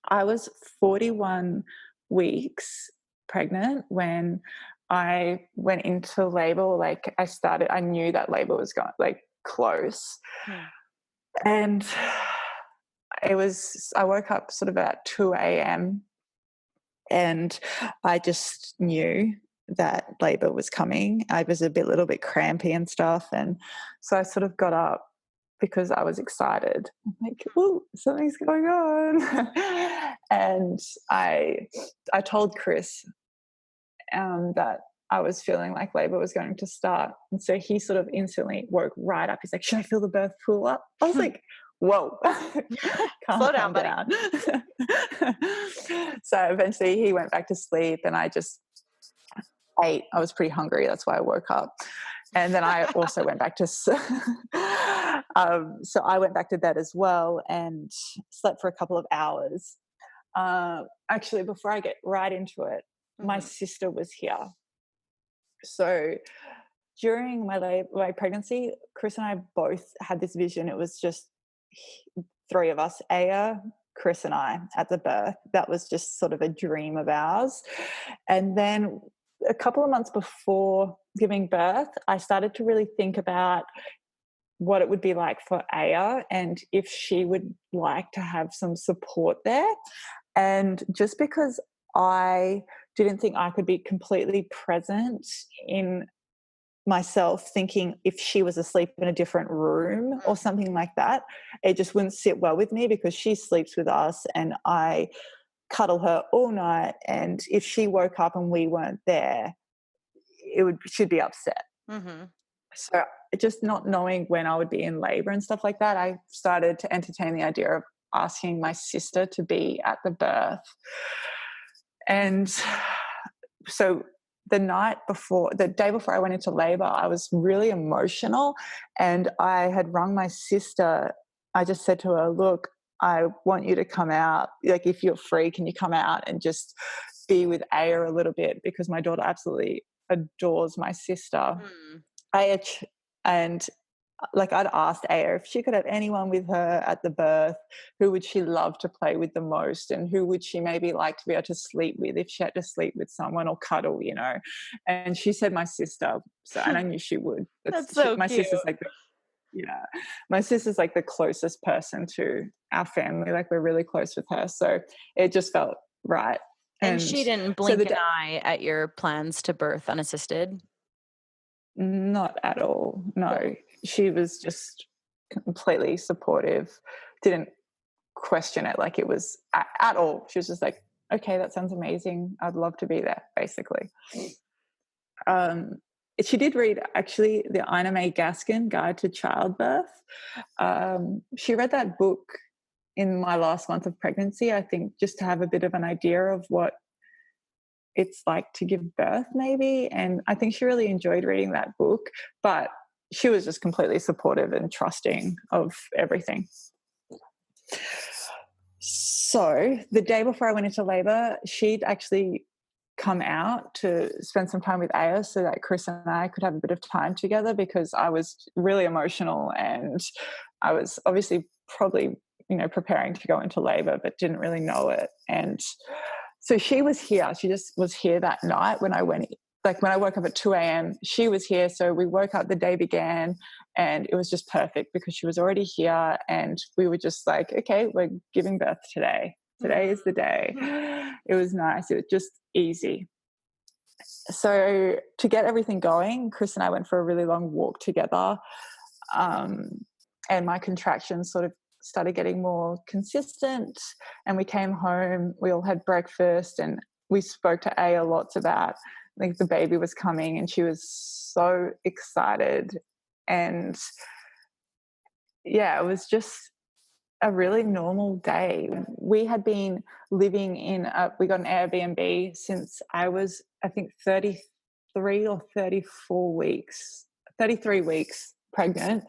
I was 41 weeks pregnant when I went into labor. Like I knew that labor was going like close. And I woke up sort of at 2 a.m. and I just knew that labor was coming. I was little bit crampy and stuff. And so I sort of got up because I was excited. I'm like, oh, something's going on. And I told Chris that I was feeling like labor was going to start. And so he sort of instantly woke right up. He's like, should I feel the birth pool up? I was like, whoa, Slow down, buddy. So eventually he went back to sleep and I just ate. I was pretty hungry. That's why I woke up. And then I also went back to, so I went back to bed as well and slept for a couple of hours. Actually, before I get right into it, my sister was here. So during my pregnancy, Chris and I both had this vision. It was just three of us, Aya, Chris and I at the birth. That was just sort of a dream of ours. And then a couple of months before giving birth, I started to really think about what it would be like for Aya and if she would like to have some support there. And just because I didn't think I could be completely present in myself, thinking if she was asleep in a different room or something like that, it just wouldn't sit well with me because she sleeps with us and I cuddle her all night. And if she woke up and we weren't there, she'd be upset. So just not knowing when I would be in labor and stuff like that, I started to entertain the idea of asking my sister to be at the birth. And so the day before I went into labor, I was really emotional and I had rung my sister. I just said to her, look, I want you to come out. Like, if you're free, can you come out and just be with Aya a little bit? Because my daughter absolutely adores my sister. And like, I'd asked Aya if she could have anyone with her at the birth, who would she love to play with the most and who would she maybe like to be able to sleep with if she had to sleep with someone or cuddle, and she said my sister. So, and I knew she would. That's so my cute. sister's my sister's like the closest person to our family. Like, we're really close with her, so it just felt right. And she didn't blink an eye at your plans to birth unassisted? Not at all. No, she was just completely supportive, didn't question it like it was at all. She was just like, okay, that sounds amazing. I'd love to be there, basically. She did read, actually, the Ina May Gaskin Guide to Childbirth. She read that book in my last month of pregnancy, I think, just to have a bit of an idea of what it's like to give birth, maybe. And I think she really enjoyed reading that book, but she was just completely supportive and trusting of everything. So the day before I went into labor, she'd actually come out to spend some time with Aya so that Chris and I could have a bit of time together, because I was really emotional and I was obviously probably, preparing to go into labor, but didn't really know it. And so she was here. She just was here that night when I went, like when I woke up at 2 a.m., she was here. So we woke up, the day began, and it was just perfect because she was already here. And we were just like, okay, we're giving birth today. Today is the day. It was nice. It was just easy. So to get everything going, Chris and I went for a really long walk together. And my contractions sort of started getting more consistent, and we came home, we all had breakfast, and we spoke to Aya lots about, like, the baby was coming, and she was so excited. And yeah, it was just a really normal day. We had been living we got an Airbnb since I was, I think, 33 or 34 weeks, 33 weeks pregnant.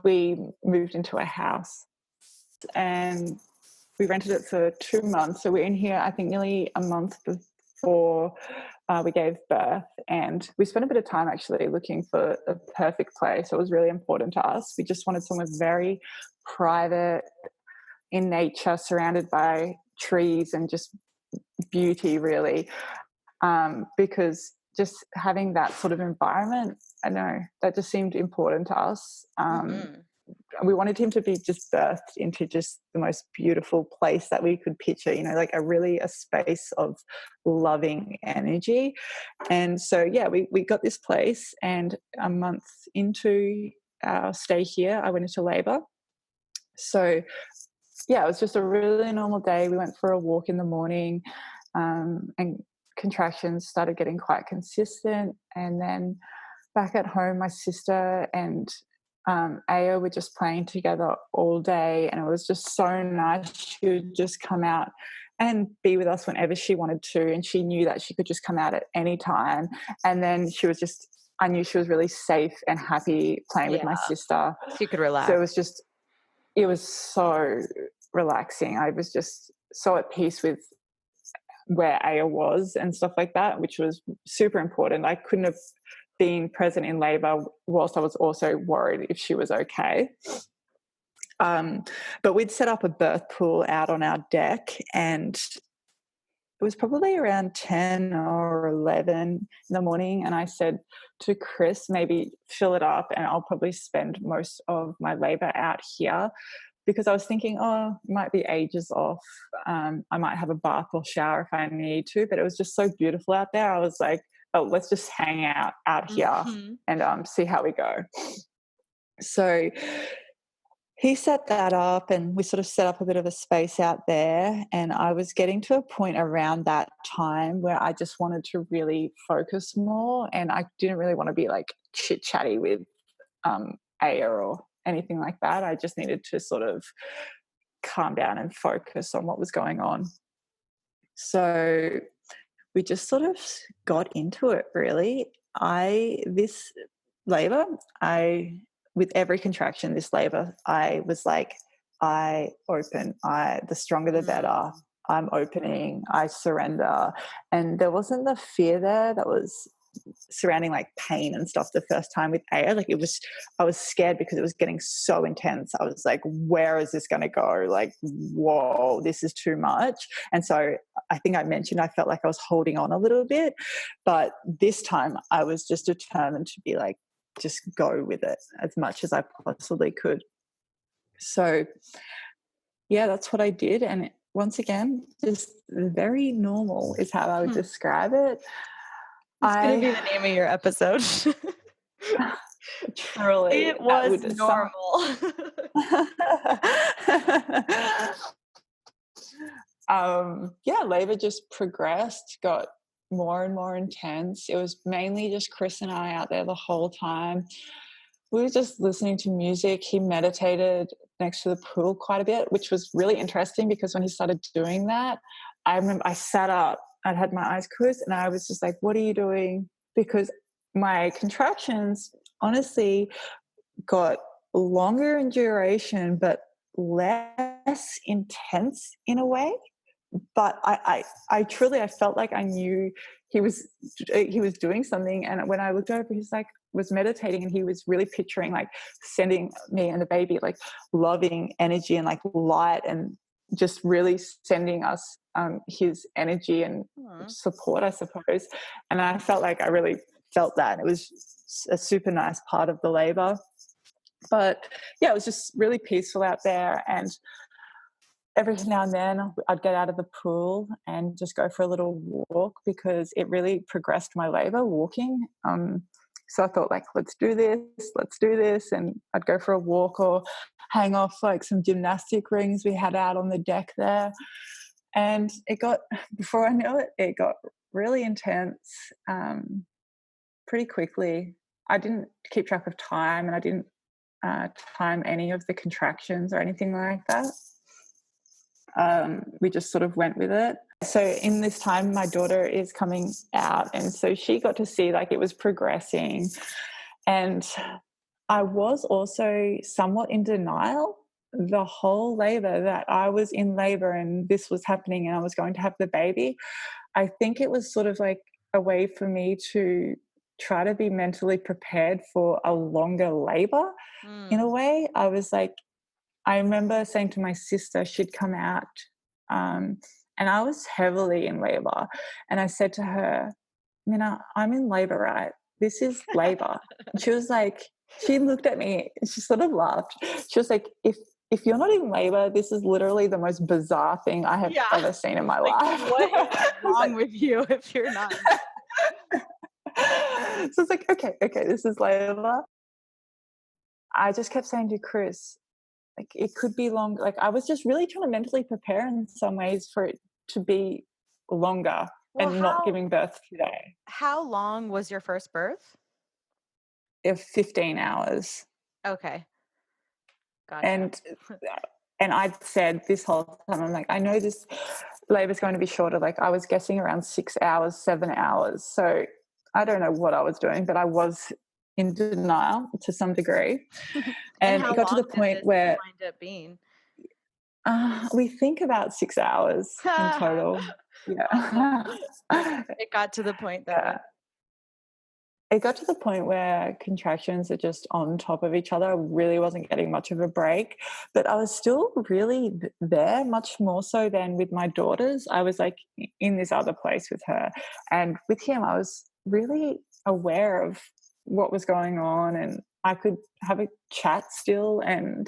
We moved into a house and we rented it for 2 months. So we're in here, I think, nearly a month before we gave birth. And we spent a bit of time actually looking for a perfect place. So it was really important to us. We just wanted somewhere very private, in nature, surrounded by trees and just beauty, really. Because just having that sort of environment, I know, that just seemed important to us. We wanted him to be just birthed into just the most beautiful place that we could picture, like a space of loving energy. And so, yeah, we got this place, and a month into our stay here, I went into labor. So, yeah, it was just a really normal day. We went for a walk in the morning, and contractions started getting quite consistent. And then back at home, my sister and Aya were just playing together all day, and it was just so nice. She would just come out and be with us whenever she wanted to, and she knew that she could just come out at any time. And then I knew she was really safe and happy playing with my sister. She could relax. So it was so relaxing. I was just so at peace with where Aya was and stuff like that, which was super important. I couldn't have been present in labor whilst I was also worried if she was okay. But we'd set up a birth pool out on our deck, and it was probably around 10 or 11 in the morning, and I said to Chris, maybe fill it up and I'll probably spend most of my labor out here, because I was thinking, it might be ages off. I might have a bath or shower if I need to, but it was just so beautiful out there. I was like, let's just hang out here and see how we go. So he set that up, and we sort of set up a bit of a space out there. And I was getting to a point around that time where I just wanted to really focus more, and I didn't really want to be like chit-chatty with Aya or anything like that. I just needed to sort of calm down and focus on what was going on. So we just sort of got into it, really. With every contraction, this labor, I was like, I open. The stronger the better. I'm opening. I surrender. And there wasn't the fear there that was surrounding like pain and stuff the first time with Aya. I was scared because it was getting so intense. I was like, where is this going to go? Like, whoa, this is too much. And so I think I mentioned I felt like I was holding on a little bit, but this time I was just determined to be like, just go with it as much as I possibly could. So yeah, that's what I did. And once again, just very normal is how I would describe it. It's going to be the name of your episode. Truly. It was normal. Labor just progressed, got more and more intense. It was mainly just Chris and I out there the whole time. We were just listening to music. He meditated next to the pool quite a bit, which was really interesting, because when he started doing that, I remember I sat up, I'd had my eyes closed, and I was just like, what are you doing? Because my contractions honestly got longer in duration but less intense in a way. but I truly, I felt like I knew he was doing something. And when I looked over, he's like, was meditating, and he was really picturing like sending me and the baby like loving energy and like light, and just really sending us his energy and support, I suppose. And I felt like I really felt that. It was a super nice part of the labor. But yeah, it was just really peaceful out there. And every now and then I'd get out of the pool and just go for a little walk, because it really progressed my labor walking. So I thought, like, let's do this. And I'd go for a walk or hang off like some gymnastic rings we had out on the deck there. And before I knew it, it got really intense pretty quickly. I didn't keep track of time, and I didn't time any of the contractions or anything like that. We just sort of went with it. So in this time, my daughter is coming out, and so she got to see like it was progressing. And I was also somewhat in denial the whole labor, that I was in labor and this was happening and I was going to have the baby. I think it was sort of like a way for me to try to be mentally prepared for a longer labor. In a way, I was like, I remember saying to my sister, she'd come out, and I was heavily in labor. And I said to her, Minna, I'm in labor, right? This is labor. And she was like, she looked at me and she sort of laughed. She was like, if you're not in labor, this is literally the most bizarre thing I have ever seen in my life. What is wrong with you if you're not? So it's like, okay, this is labor. I just kept saying to Chris, like, it could be long. Like, I was just really trying to mentally prepare in some ways for it to be longer and not giving birth today. How long was your first birth? 15 hours. Okay. Gotcha. And I'd said this whole time, I'm like, I know this labor is going to be shorter. Like, I was guessing around 6 hours, 7 hours. So I don't know what I was doing, but I was in denial to some degree. And it got to the point where wind up being? we think about 6 hours in total. Yeah. It got to the point that Yeah. It got to the point where contractions are just on top of each other. I really wasn't getting much of a break, but I was still really there, much more so than with my daughters. I was like in this other place with her, and with him, I was really aware of what was going on, and I could have a chat still. And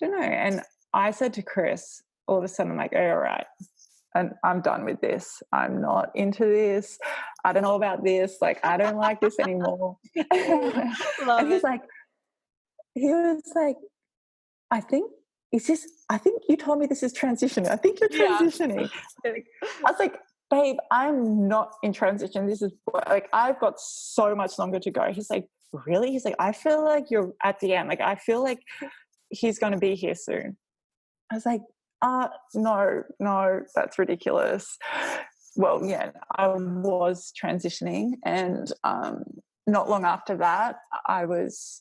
I don't know. And I said to Chris, all of a sudden, I'm like, all right, and I'm done with this. I'm not into this. I don't know about this. Like, I don't like this anymore. And he was like, I think you told me this is transitioning. I think you're transitioning. Yeah. I was like, babe, I'm not in transition. This is like, I've got so much longer to go. He's like, really? He's like, I feel like you're at the end. Like, I feel like he's going to be here soon. I was like, no, that's ridiculous. Well, yeah, I was transitioning, and not long after that, I was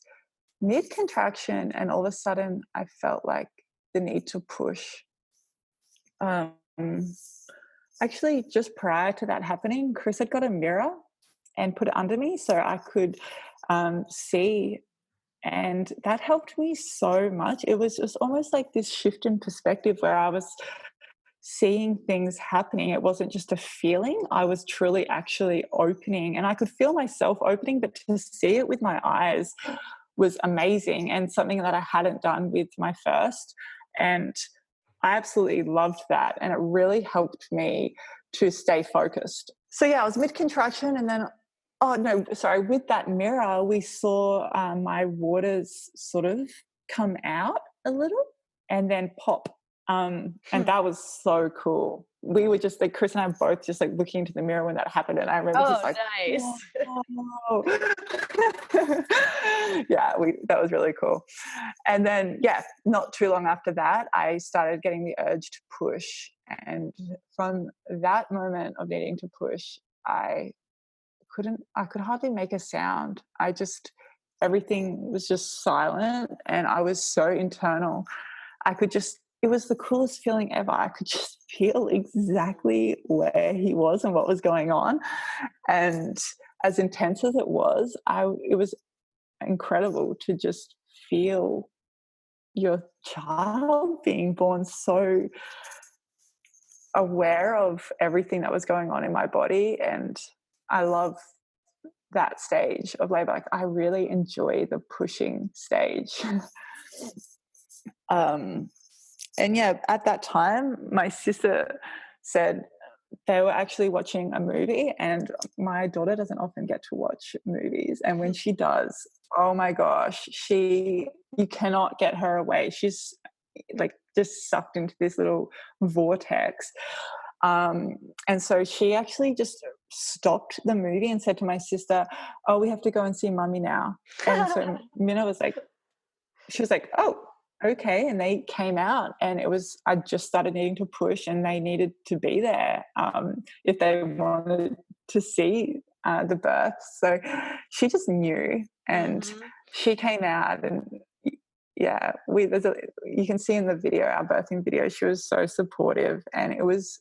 mid-contraction, and all of a sudden I felt like the need to push. Actually, just prior to that happening, Chris had got a mirror and put it under me so I could see. And that helped me so much. It was just almost like this shift in perspective where I was seeing things happening. It wasn't just a feeling. I was truly actually opening, and I could feel myself opening, but to see it with my eyes was amazing, and something that I hadn't done with my first. And I absolutely loved that. And it really helped me to stay focused. So yeah, I was mid-contraction, and then with that mirror, we saw my waters sort of come out a little and then pop. And that was so cool. We were just like, Chris and I both just like looking into the mirror when that happened. And I remember just like, nice. Yeah, that was really cool. And then, not too long after that, I started getting the urge to push. And from that moment of needing to push, I could hardly make a sound. Everything was just silent, and I was so internal. I could just it was the coolest feeling ever. I could just feel exactly where he was and what was going on. And as intense as it was, it was incredible to just feel your child being born, so aware of everything that was going on in my body. And I love that stage of labor. Like, I really enjoy the pushing stage. And yeah, at that time, my sister said they were actually watching a movie, and my daughter doesn't often get to watch movies. And when she does, oh my gosh, you cannot get her away. She's like just sucked into this little vortex. And so she actually just stopped the movie and said to my sister, "Oh, we have to go and see Mummy now." And so Minna was like, she was like, "Oh, okay." And they came out, and I just started needing to push, and they needed to be there if they wanted to see the birth. So she just knew, and she came out, and yeah, you can see in the video, our birthing video, she was so supportive, and it was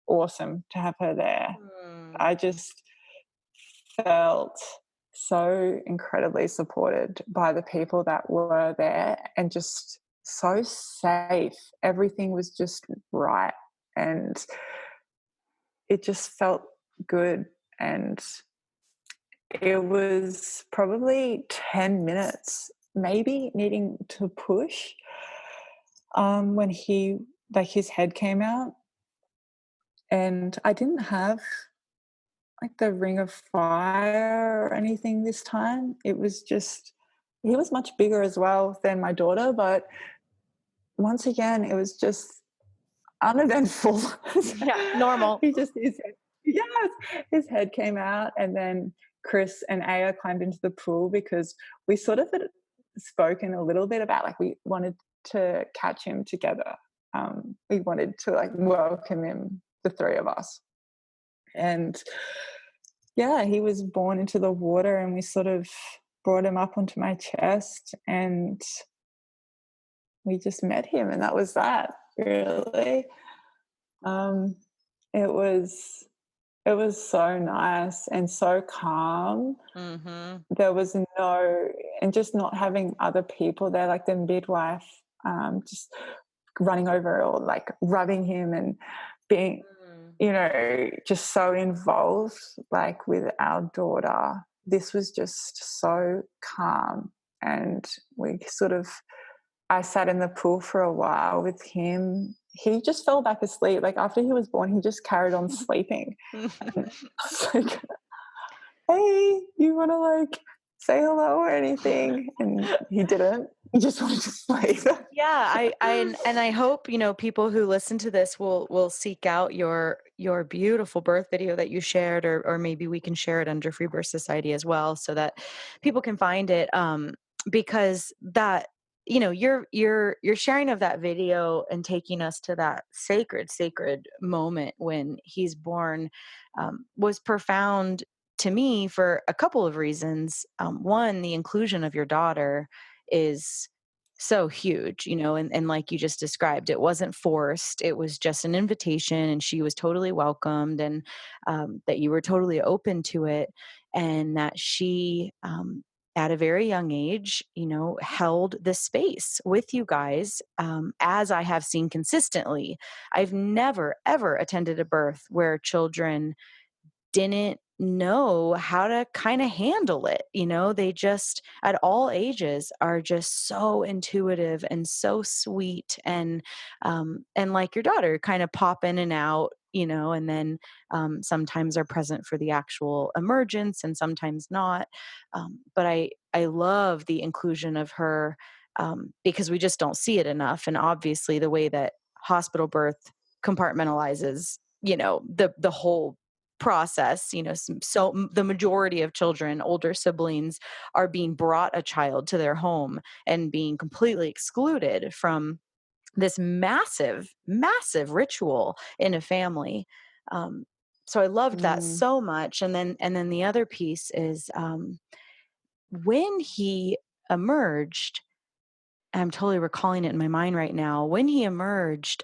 awesome to have her there. I just felt so incredibly supported by the people that were there, and just so safe. Everything was just right, and it just felt good. And it was probably 10 minutes, maybe needing to push, when his head came out. And I didn't have like the ring of fire or anything this time. It was just, he was much bigger as well than my daughter, but once again, it was just uneventful. Yeah, normal. Yes, his head came out, and then Chris and Aya climbed into the pool, because we sort of had spoken a little bit about, like, we wanted to catch him together. We wanted to like welcome him, the three of us. And yeah, he was born into the water, and we sort of brought him up onto my chest, and we just met him, and that was that, really. It was so nice and so calm. There was and just not having other people there, like the midwife, just running over or like rubbing him and being, just so involved, like with our daughter. This was just so calm. And I sat in the pool for a while with him. He just fell back asleep. Like, after he was born, he just carried on sleeping. And I was like, "Hey, you want to like say hello or anything?" And he didn't. He just wanted to sleep. Yeah, I hope, people who listen to this will seek out your beautiful birth video that you shared, or maybe we can share it under Freebirth Society as well, so that people can find it. Because that, your sharing of that video and taking us to that sacred moment when he's born, was profound to me for a couple of reasons. One, the inclusion of your daughter is so huge, and like you just described, it wasn't forced. It was just an invitation, and she was totally welcomed, and that you were totally open to it, and that she, at a very young age, held the space with you guys, as I have seen consistently. I've never, ever attended a birth where children didn't know how to kind of handle it. They just, at all ages, are just so intuitive and so sweet, and like your daughter, kind of pop in and out, and then sometimes are present for the actual emergence and sometimes not. But I love the inclusion of her, because we just don't see it enough. And obviously the way that hospital birth compartmentalizes, the whole process, so the majority of children, older siblings, are being brought a child to their home and being completely excluded from this massive ritual in a family. So I loved that so much. And then the other piece is, when he emerged, I'm totally recalling it in my mind right now. When he emerged,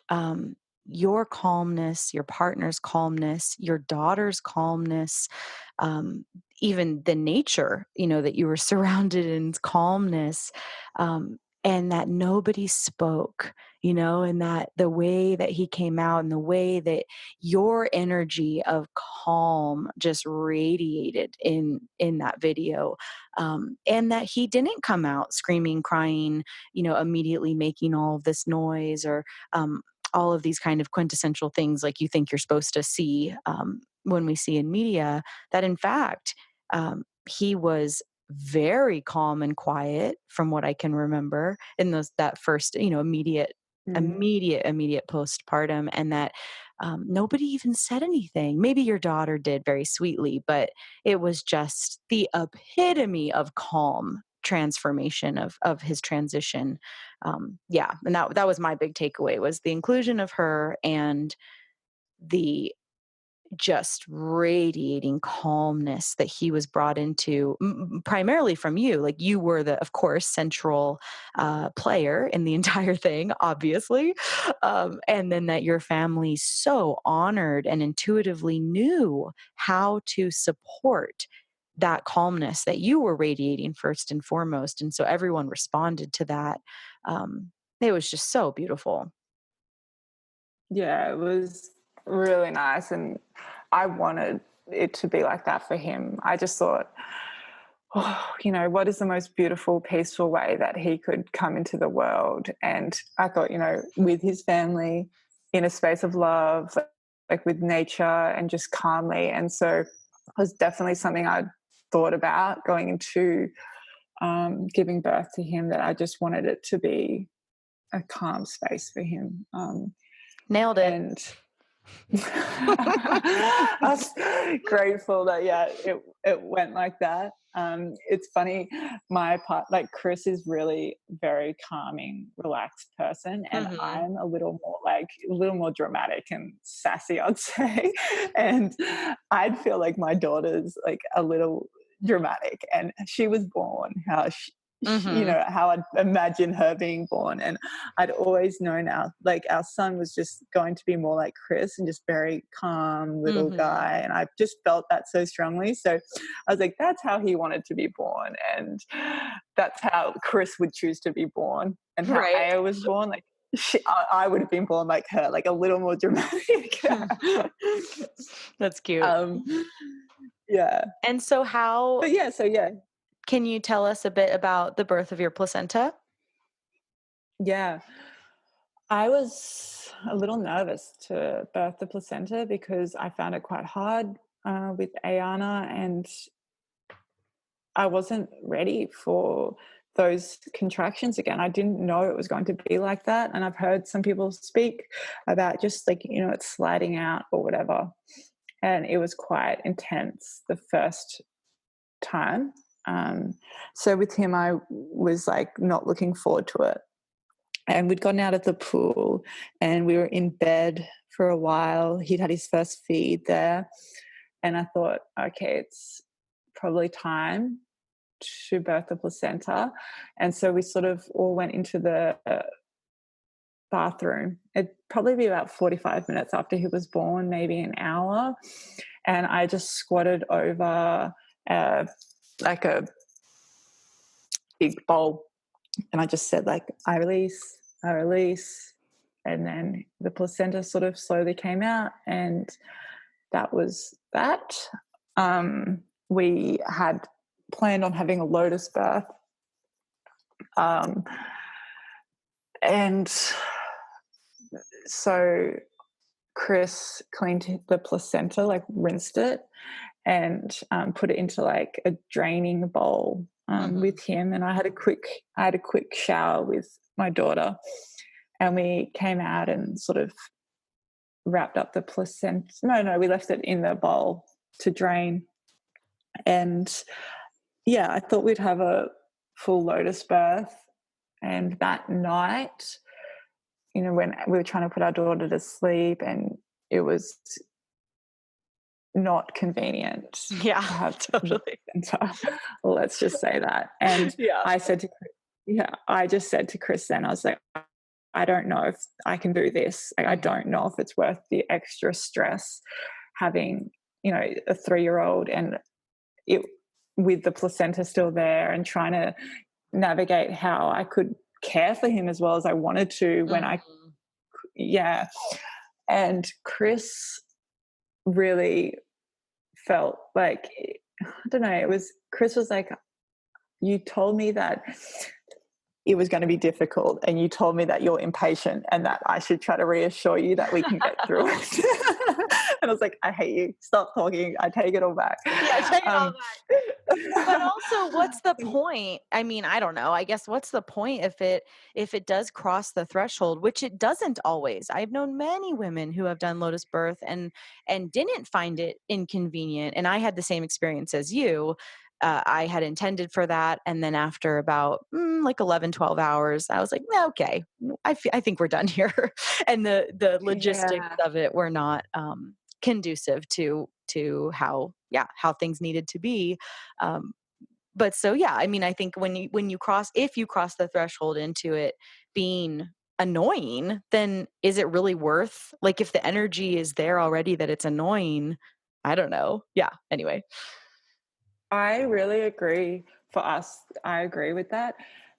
your calmness, your partner's calmness, your daughter's calmness, um, even the nature, that you were surrounded in calmness, and that nobody spoke, and that the way that he came out and the way that your energy of calm just radiated in that video, and that he didn't come out screaming, crying, immediately making all of this noise, or all of these kind of quintessential things like you think you're supposed to see, when we see in media, that in fact, he was very calm and quiet from what I can remember in that first, Mm. immediate postpartum, and that nobody even said anything. Maybe your daughter did very sweetly, but it was just the epitome of calm transformation of his transition. Yeah, and that was my big takeaway, was the inclusion of her and the just radiating calmness that he was brought into, primarily from you. Like, you were the, of course, central player in the entire thing, obviously. And then that your family so honored and intuitively knew how to support that calmness that you were radiating first and foremost. And so everyone responded to that. It was just so beautiful. Yeah, it was really nice, and I wanted it to be like that for him. I just thought, oh, what is the most beautiful, peaceful way that he could come into the world? And I thought, with his family, in a space of love, like with nature and just calmly. And so it was definitely something I thought about going into giving birth to him, that I just wanted it to be a calm space for him. Nailed it. And I was grateful that it went like that. It's funny, my part, like, Chris is really very calming, relaxed person, and Hmm. I'm a little more dramatic and sassy, I'd say. And I'd feel like my daughter's like a little dramatic, and she was born how Hmm. how I'd imagine her being born. And I'd always known our son was just going to be more like Chris, and just very calm little Hmm. guy. And I just felt that so strongly. So I was like, that's how he wanted to be born. And that's how Chris would choose to be born. And how Right. Aya was born, like, I would have been born like her, like a little more dramatic. That's cute. um, yeah. And so But yeah, so yeah. can you tell us a bit about the birth of your placenta? Yeah. I was a little nervous to birth the placenta because I found it quite hard with Ayana, and I wasn't ready for those contractions again. I didn't know it was going to be like that. And I've heard some people speak about just like, it's sliding out or whatever. And it was quite intense the first time. Um, so with him, I was like not looking forward to it. And we'd gotten out of the pool and we were in bed for a while. He'd had his first feed there. And I thought, okay, it's probably time to birth the placenta. And so we sort of all went into the bathroom. It'd probably be about 45 minutes after he was born, maybe an hour. And I just squatted over like a big bowl, and I just said, like, I release, I release. And then the placenta sort of slowly came out, and that was that. We had planned on having a Lotus birth. And so Chris cleaned the placenta, like rinsed it, and put it into like a draining bowl Mhm. with him. And I had a quick shower with my daughter, and we came out and sort of wrapped up the placenta. No, we left it in the bowl to drain. And yeah, I thought we'd have a full Lotus birth. And that night, when we were trying to put our daughter to sleep, and it was not convenient Yeah, to have the totally. placenta. Let's just say that. And Yeah. I said to yeah, I just said to Chris then, I was like, I don't know if I can do this. I don't know if it's worth the extra stress having, a 3-year-old and it with the placenta still there and trying to navigate how I could care for him as well as I wanted to when yeah. And Chris really felt like, I don't know, Chris was like, you told me that it was going to be difficult and you told me that you're impatient and that I should try to reassure you that we can get through it. And I was like, I hate you. Stop talking. I take it all back. Yeah, take it all back. But also, what's the point? I mean, I don't know. I guess what's the point if it does cross the threshold, which it doesn't always. I've known many women who have done Lotus birth and didn't find it inconvenient. And I had the same experience as you. I had intended for that. And then after about like 11, 12 hours, I was like, okay, I think we're done here. And the logistics of it were not conducive to how things needed to be. But so, yeah, I mean, I think if you cross the threshold into it being annoying, then is it really worth, like, if the energy is there already that it's annoying? I don't know. Yeah. Anyway. I really agree. For us, I agree with that.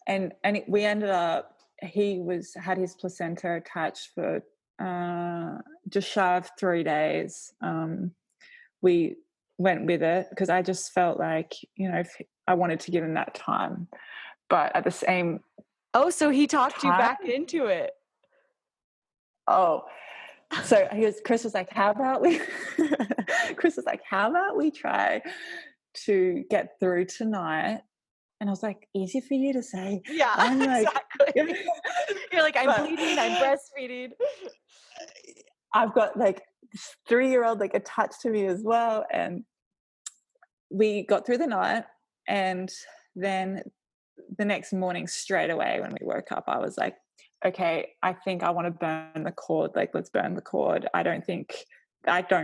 And we ended up, had his placenta attached for just shy of 3 days. We went with it because I just felt like, if I wanted to give him that time. But at the same so he talked time, you back into it. So Chris was like, how about we try to get through tonight? And I was like, easy for you to say. Yeah, I'm like, exactly. You're like, I'm bleeding, I'm breastfeeding. I've got like this 3-year-old like attached to me as well. And we got through the night, and then the next morning straight away when we woke up, I was like, okay, I think I want to burn the cord. Like, let's burn the cord. I don't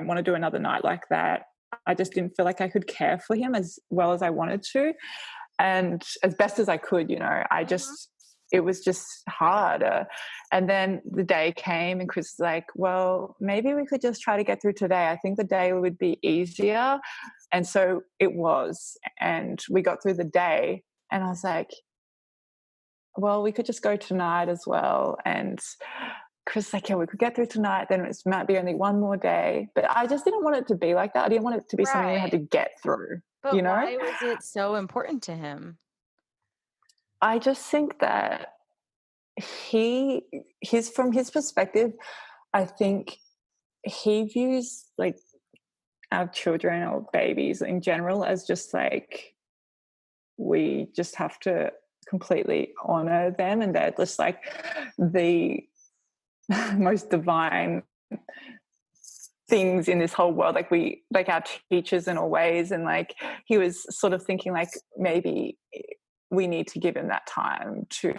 want to do another night like that. I just didn't feel like I could care for him as well as I wanted to. And as best as I could, it was just hard. And then the day came and Chris was like, well, maybe we could just try to get through today. I think the day would be easier. And so it was. And we got through the day and I was like, well, we could just go tonight as well. And Chris was like, yeah, we could get through tonight. Then it might be only one more day. But I just didn't want it to be like that. I didn't want it to be something we had to get through. But why was it so important to him? I just think that from his perspective, I think he views like our children or babies in general as just like, we just have to completely honor them, and they're just like the most divine things in this whole world, like our teachers in all ways. And like he was sort of thinking like maybe we need to give him that time to,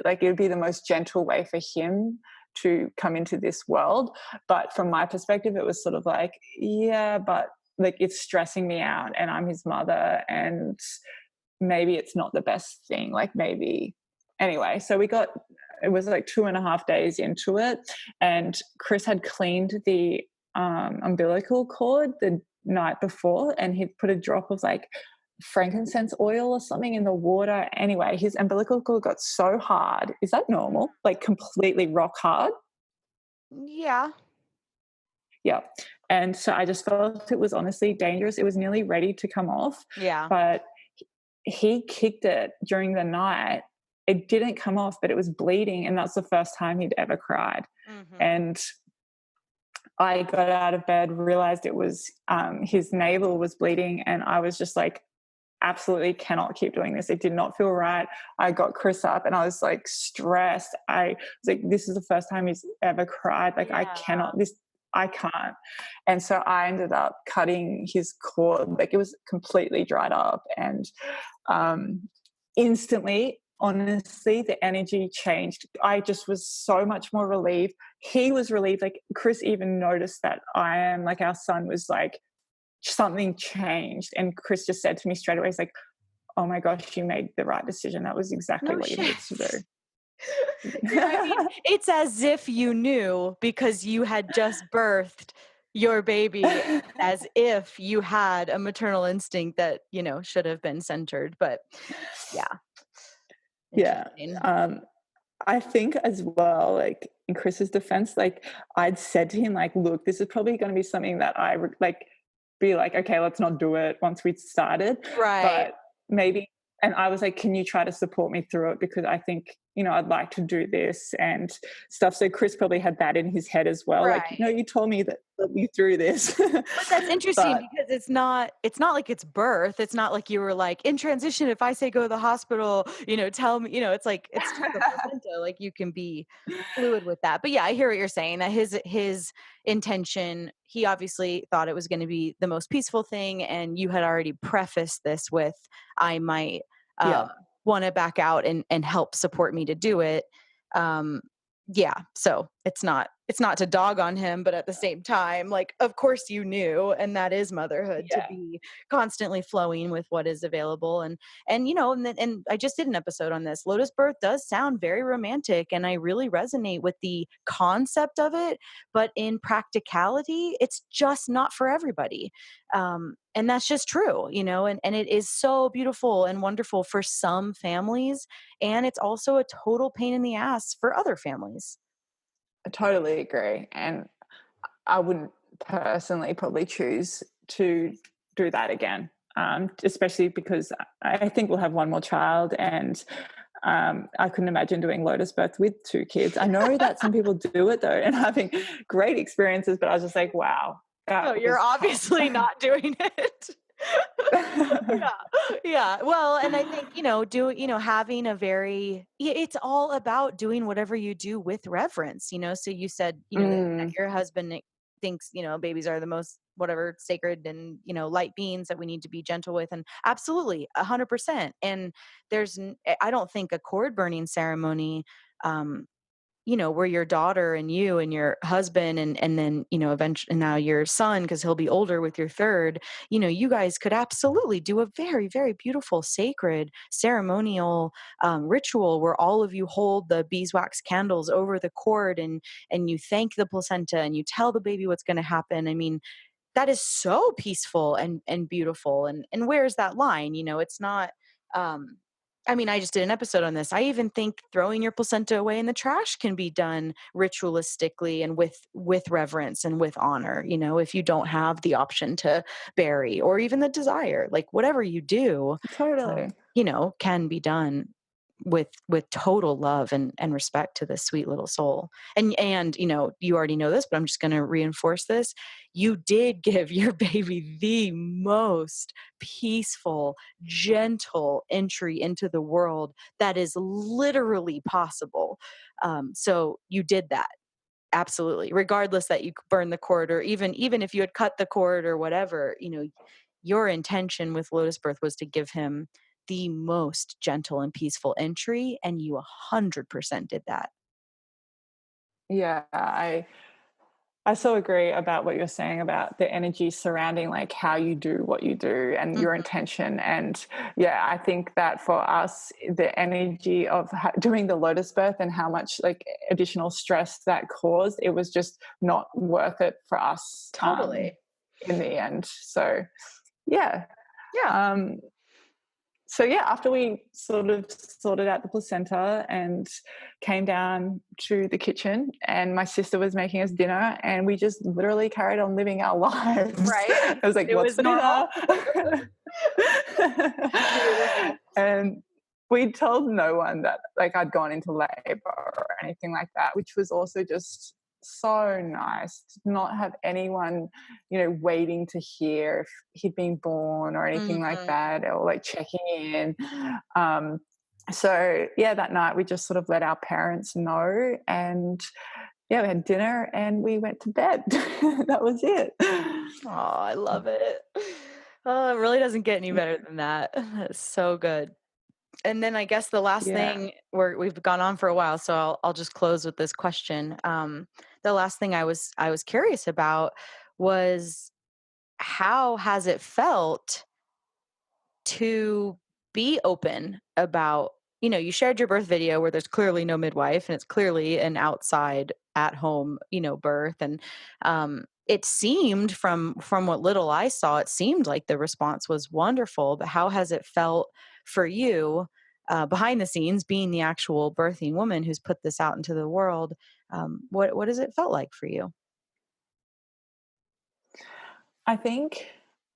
like, it would be the most gentle way for him to come into this world. But from my perspective, it was sort of like, yeah, but like it's stressing me out and I'm his mother and maybe it's not the best thing. Like maybe anyway, so it was like 2.5 days into it, and Chris had cleaned the umbilical cord the night before, and he'd put a drop of like frankincense oil or something in the water. Anyway, his umbilical cord got so hard. Is that normal? Like completely rock hard? Yeah. Yeah. And so I just felt it was honestly dangerous. It was nearly ready to come off. Yeah. But he kicked it during the night. It didn't come off, but it was bleeding. And that's the first time he'd ever cried. Mm-hmm. And I got out of bed, realized it was his navel was bleeding. And I was just like, absolutely cannot keep doing this. It did not feel right. I got Chris up and I was like stressed. I was like, this is the first time he's ever cried. Like, yeah. I can't. And so I ended up cutting his cord. Like it was completely dried up, and instantly, honestly, the energy changed. I just was so much more relieved. He was relieved. Like Chris even noticed that our son was like, something changed. And Chris just said to me straight away, he's like, oh my gosh, you made the right decision. That was exactly No what you shit. needed to do. Yeah, I mean, it's as if you knew because you had just birthed your baby, as if you had a maternal instinct that, should have been centered. But yeah, Yeah. interesting. I think as well, like in Chris's defense, like I'd said to him, like, look, this is probably going to be something that be like, okay, let's not do it once we started, Right. but maybe. And I was like, can you try to support me through it? Because I think, I'd like to do this and stuff. So Chris probably had that in his head as well. Like, Right. no, you told me that let me through this. But that's interesting But because it's not like it's birth. It's not like you were like in transition. If I say go to the hospital, tell me, it's like it's just a placenta. Like you can be fluid with that. But yeah, I hear what you're saying, that his intention, he obviously thought it was going to be the most peaceful thing. And you had already prefaced this with, I might yeah, want to back out and help support me to do it. Um, yeah. So it's not to dog on him, but at the same time, like, of course you knew, and that is motherhood, to yeah, be constantly flowing with what is available. And I just did an episode on this. Lotus birth does sound very romantic, and I really resonate with the concept of it, but in practicality, it's just not for everybody. And that's just true, and it is so beautiful and wonderful for some families. And it's also a total pain in the ass for other families. I totally agree. And I wouldn't personally probably choose to do that again, especially because I think we'll have one more child, and I couldn't imagine doing Lotus birth with 2 kids. I know that some people do it though and having great experiences, but I was just like, wow, No, that you're was obviously tough. not doing it. Yeah. Yeah. Well, and I think, having a it's all about doing whatever you do with reverence, so you said, that Mm, your husband thinks, babies are the most whatever sacred and, light beings that we need to be gentle with. And absolutely 100%. And I don't think a cord burning ceremony, um, where your daughter and you and your husband and then, eventually now your son, because he'll be older with your third, you guys could absolutely do a very, very beautiful, sacred, ceremonial ritual where all of you hold the beeswax candles over the cord and you thank the placenta and you tell the baby what's going to happen. I mean, that is so peaceful and beautiful. And where's that line? It's not, um, I mean, I just did an episode on this. I even think throwing your placenta away in the trash can be done ritualistically and with reverence and with honor, if you don't have the option to bury or even the desire, like whatever you do, totally. can be done with total love and respect to this sweet little soul. And you already know this, but I'm just going to reinforce this. You did give your baby the most peaceful, gentle entry into the world that is literally possible. So you did that. Absolutely. Regardless that you burn the cord, or even if you had cut the cord or whatever, your intention with Lotus birth was to give him the most gentle and peaceful entry, and you 100% did that. Yeah, I so agree about what you're saying about the energy surrounding like how you do what you do and your Mhm. intention. And yeah, I think that for us, the energy of doing the Lotus birth and how much like additional stress that caused, it was just not worth it for us Totally. in the end. So yeah. Yeah. Um, so yeah, after we sort of sorted out the placenta and came down to the kitchen, and my sister was making us dinner, and we just literally carried on living our lives. Right? I was like, It what's was for normal. dinner? Beautiful. And we told no one that like I'd gone into labor or anything like that, which was also just so nice to not have anyone, waiting to hear if he'd been born or anything like Mhm. that, or like checking in. Um, so yeah, that night we just sort of let our parents know, and yeah, we had dinner and we went to bed. That was it. Oh, I love it. Oh, it really doesn't get any better than that. That's so good. And then I guess the last Yeah. thing, we've gone on for a while, so I'll just close with this question. The last thing I was curious about was, how has it felt to be open about, you shared your birth video where there's clearly no midwife and it's clearly an outside at home, birth. And it seemed from what little I saw, it seemed like the response was wonderful. But how has it felt for you behind the scenes, being the actual birthing woman who's put this out into the world? What has it felt like for you? I think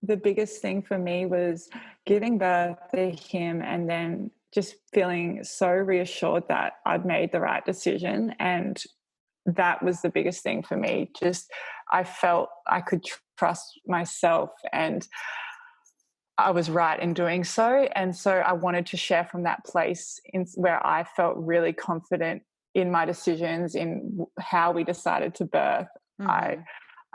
the biggest thing for me was giving birth to him and then just feeling so reassured that I'd made the right decision. And that was the biggest thing for me. Just I felt I could trust myself and I was right in doing so. And so I wanted to share from that place where I felt really confident in my decisions, in how we decided to birth. Mm-hmm.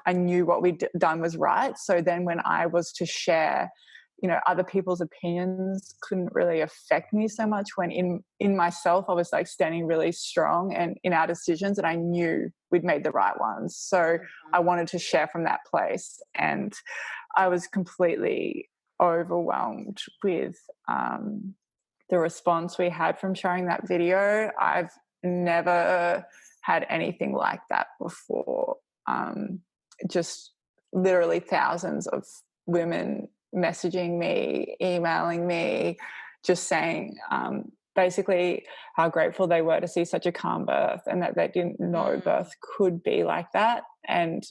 I knew what we'd done was right. So then when I was to share, other people's opinions couldn't really affect me so much, when in myself, I was like standing really strong and in our decisions, and I knew we'd made the right ones. So I wanted to share from that place. And I was completely overwhelmed with the response we had from sharing that video. I've never had anything like that before. Just literally thousands of women messaging me, emailing me, just saying basically how grateful they were to see such a calm birth and that they didn't know birth could be like that. And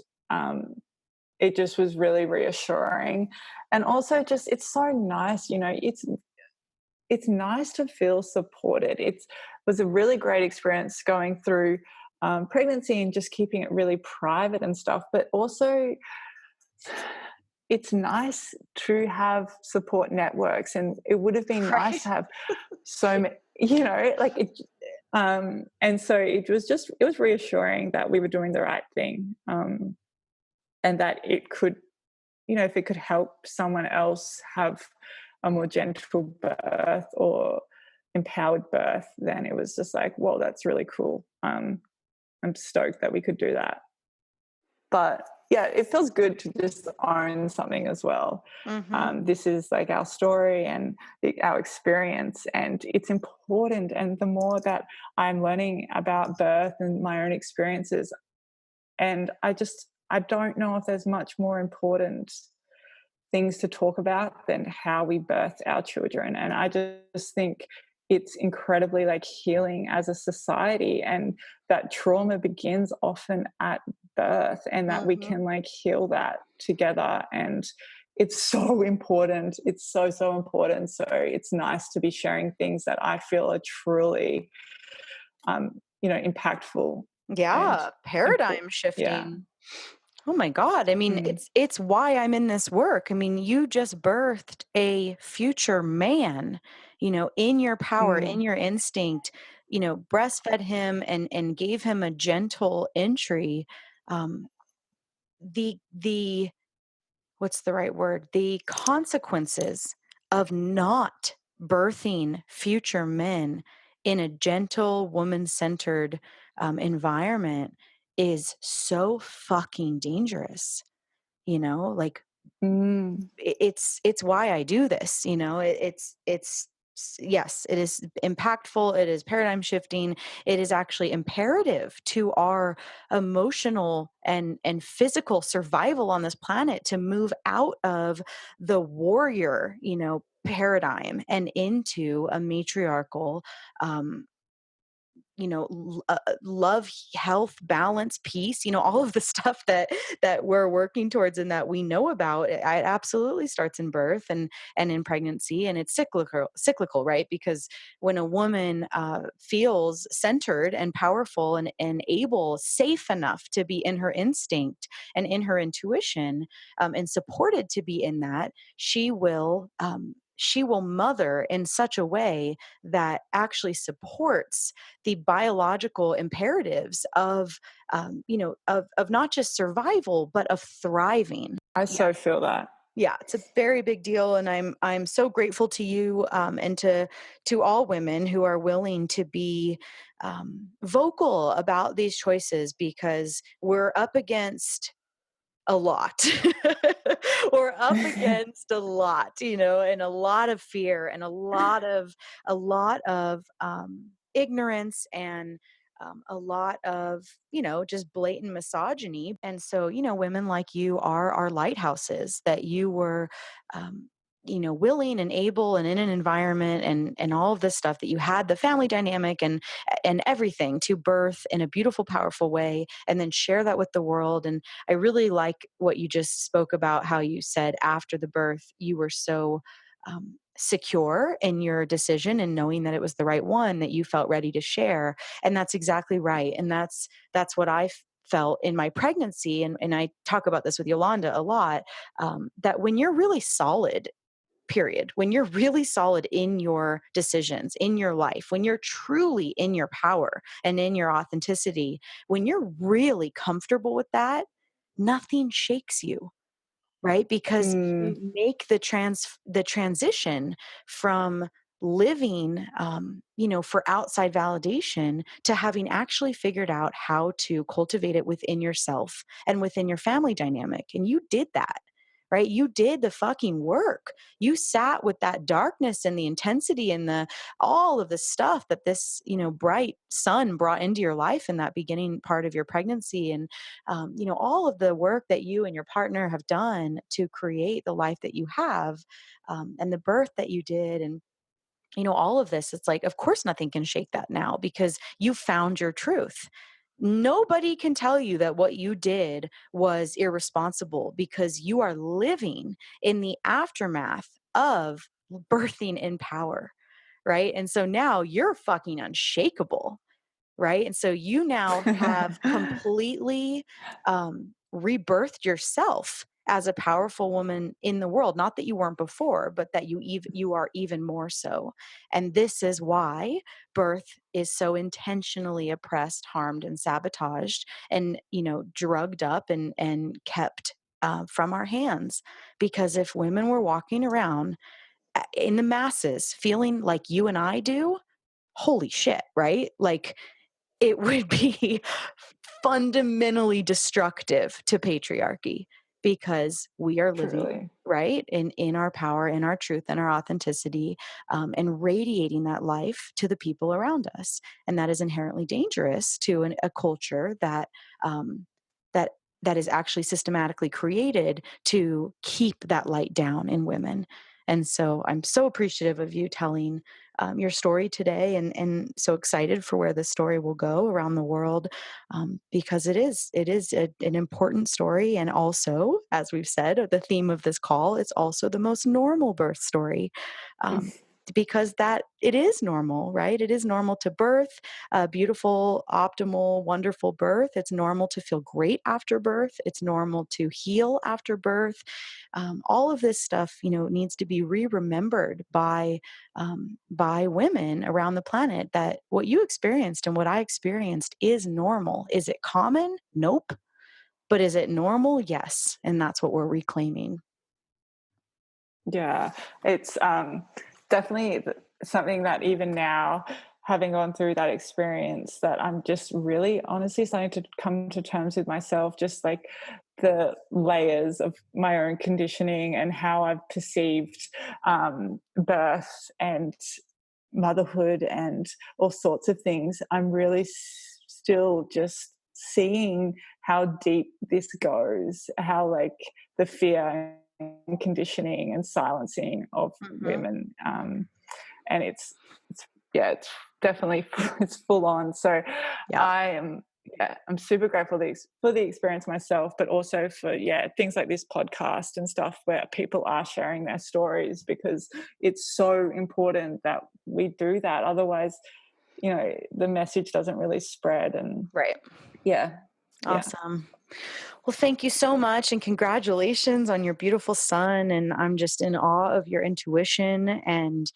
it just was really reassuring. And also just, it's so nice, it's nice to feel supported. It was a really great experience going through pregnancy and just keeping it really private and stuff. But also, it's nice to have support networks, and it would have been nice to have so many, like it. And so it was reassuring that we were doing the right thing, and that it could, if it could help someone else have a more gentle birth or empowered birth, then it was just like, well, that's really cool. I'm stoked that we could do that. But yeah, it feels good to just own something as well. Mm-hmm. This is like our story and our experience, and it's important. And the more that I'm learning about birth and my own experiences, and I don't know if there's much more important things to talk about than how we birth our children. And I just think it's incredibly like healing as a society, and that trauma begins often at birth, and that we can like heal that together. And it's so important. It's so, so important. So it's nice to be sharing things that I feel are truly, impactful. Yeah, paradigm shifting. Yeah. Oh my God. I mean, it's why I'm in this work. I mean, you just birthed a future man, in your power, in your instinct, breastfed him and gave him a gentle entry. The what's the right word? The consequences of not birthing future men in a gentle, woman-centered environment is so fucking dangerous. Like it's why I do this. Yes, it is impactful. It is paradigm shifting. It is actually imperative to our emotional and physical survival on this planet to move out of the warrior, paradigm and into a matriarchal, love, health, balance, peace, all of the stuff that we're working towards and that we know about. It absolutely starts in birth and in pregnancy, and it's cyclical, right? Because when a woman feels centered and powerful and able, safe enough to be in her instinct and in her intuition, and supported to be in that, she will mother in such a way that actually supports the biological imperatives of not just survival, but of thriving. I so feel that. Yeah, it's a very big deal, and I'm so grateful to you and to all women who are willing to be vocal about these choices, because we're up against a lot. we're up against a lot, and a lot of fear and a lot of ignorance and a lot of, just blatant misogyny. And so, women like you are our lighthouses, that you were, willing and able and in an environment and all of this stuff, that you had the family dynamic and everything to birth in a beautiful, powerful way, and then share that with the world. And I really like what you just spoke about, how you said after the birth, you were so secure in your decision and knowing that it was the right one, that you felt ready to share. And that's exactly right. And that's what I felt in my pregnancy. And I talk about this with Yolanda a lot, that when you're really solid, period, when you're really solid in your decisions, in your life, when you're truly in your power and in your authenticity, when you're really comfortable with that, nothing shakes you. Right? Because Mm, you make the transition from living, for outside validation, to having actually figured out how to cultivate it within yourself and within your family dynamic. And you did that, right? You did the fucking work. You sat with that darkness and the intensity and all of the stuff that this, bright sun brought into your life in that beginning part of your pregnancy. And all of the work that you and your partner have done to create the life that you have, and the birth that you did, and all of this, it's like, of course nothing can shake that now, because you found your truth. Nobody can tell you that what you did was irresponsible, because you are living in the aftermath of birthing in power, right? And so now you're fucking unshakable, right? And so you now have completely rebirthed yourself as a powerful woman in the world. Not that you weren't before, but that you are even more so. And this is why birth is so intentionally oppressed, harmed, and sabotaged, and drugged up and kept from our hands. Because if women were walking around in the masses feeling like you and I do, holy shit, right? Like, it would be fundamentally destructive to patriarchy, because we are living truly. right in our power, in our truth, and our authenticity, and radiating that life to the people around us. And that is inherently dangerous to a culture that um, that that is actually systematically created to keep that light down in women. And so I'm so appreciative of you telling your story today, and so excited for where this story will go around the world, because it is an important story. And also, as we've said, the theme of this call, it's also the most normal birth story. Um, because that it is normal, right? It is normal to birth a beautiful, optimal, wonderful birth. It's normal to feel great after birth. It's normal to heal after birth. All of this stuff, needs to be remembered by women around the planet, that what you experienced and what I experienced is normal. Is it common? Nope. But is it normal? Yes. And that's what we're reclaiming. Yeah, it's definitely something that even now, having gone through that experience, that I'm just really honestly starting to come to terms with myself, just like the layers of my own conditioning and how I've perceived birth and motherhood and all sorts of things. I'm really still just seeing how deep this goes, how like the fear and conditioning and silencing of women, and it's yeah, it's definitely it's full on. So Yeah. I'm super grateful for the experience myself, but also for things like this podcast and stuff where people are sharing their stories, because it's so important that we do that. Otherwise, the message doesn't really spread. And Right. yeah. Awesome. Well, thank you so much, and congratulations on your beautiful son. And I'm just in awe of your intuition, and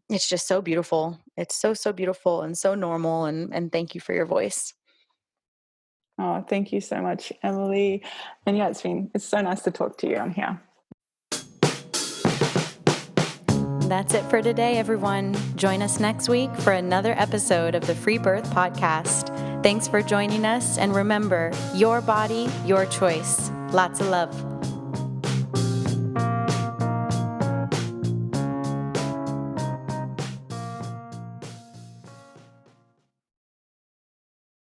it's just so beautiful. It's so, so beautiful and so normal. And thank you for your voice. Oh, thank you so much, Emily. And yeah, it's so nice to talk to you on here. That's it for today, everyone. Join us next week for another episode of the Freebirth podcast. Thanks for joining us. And remember, your body, your choice. Lots of love.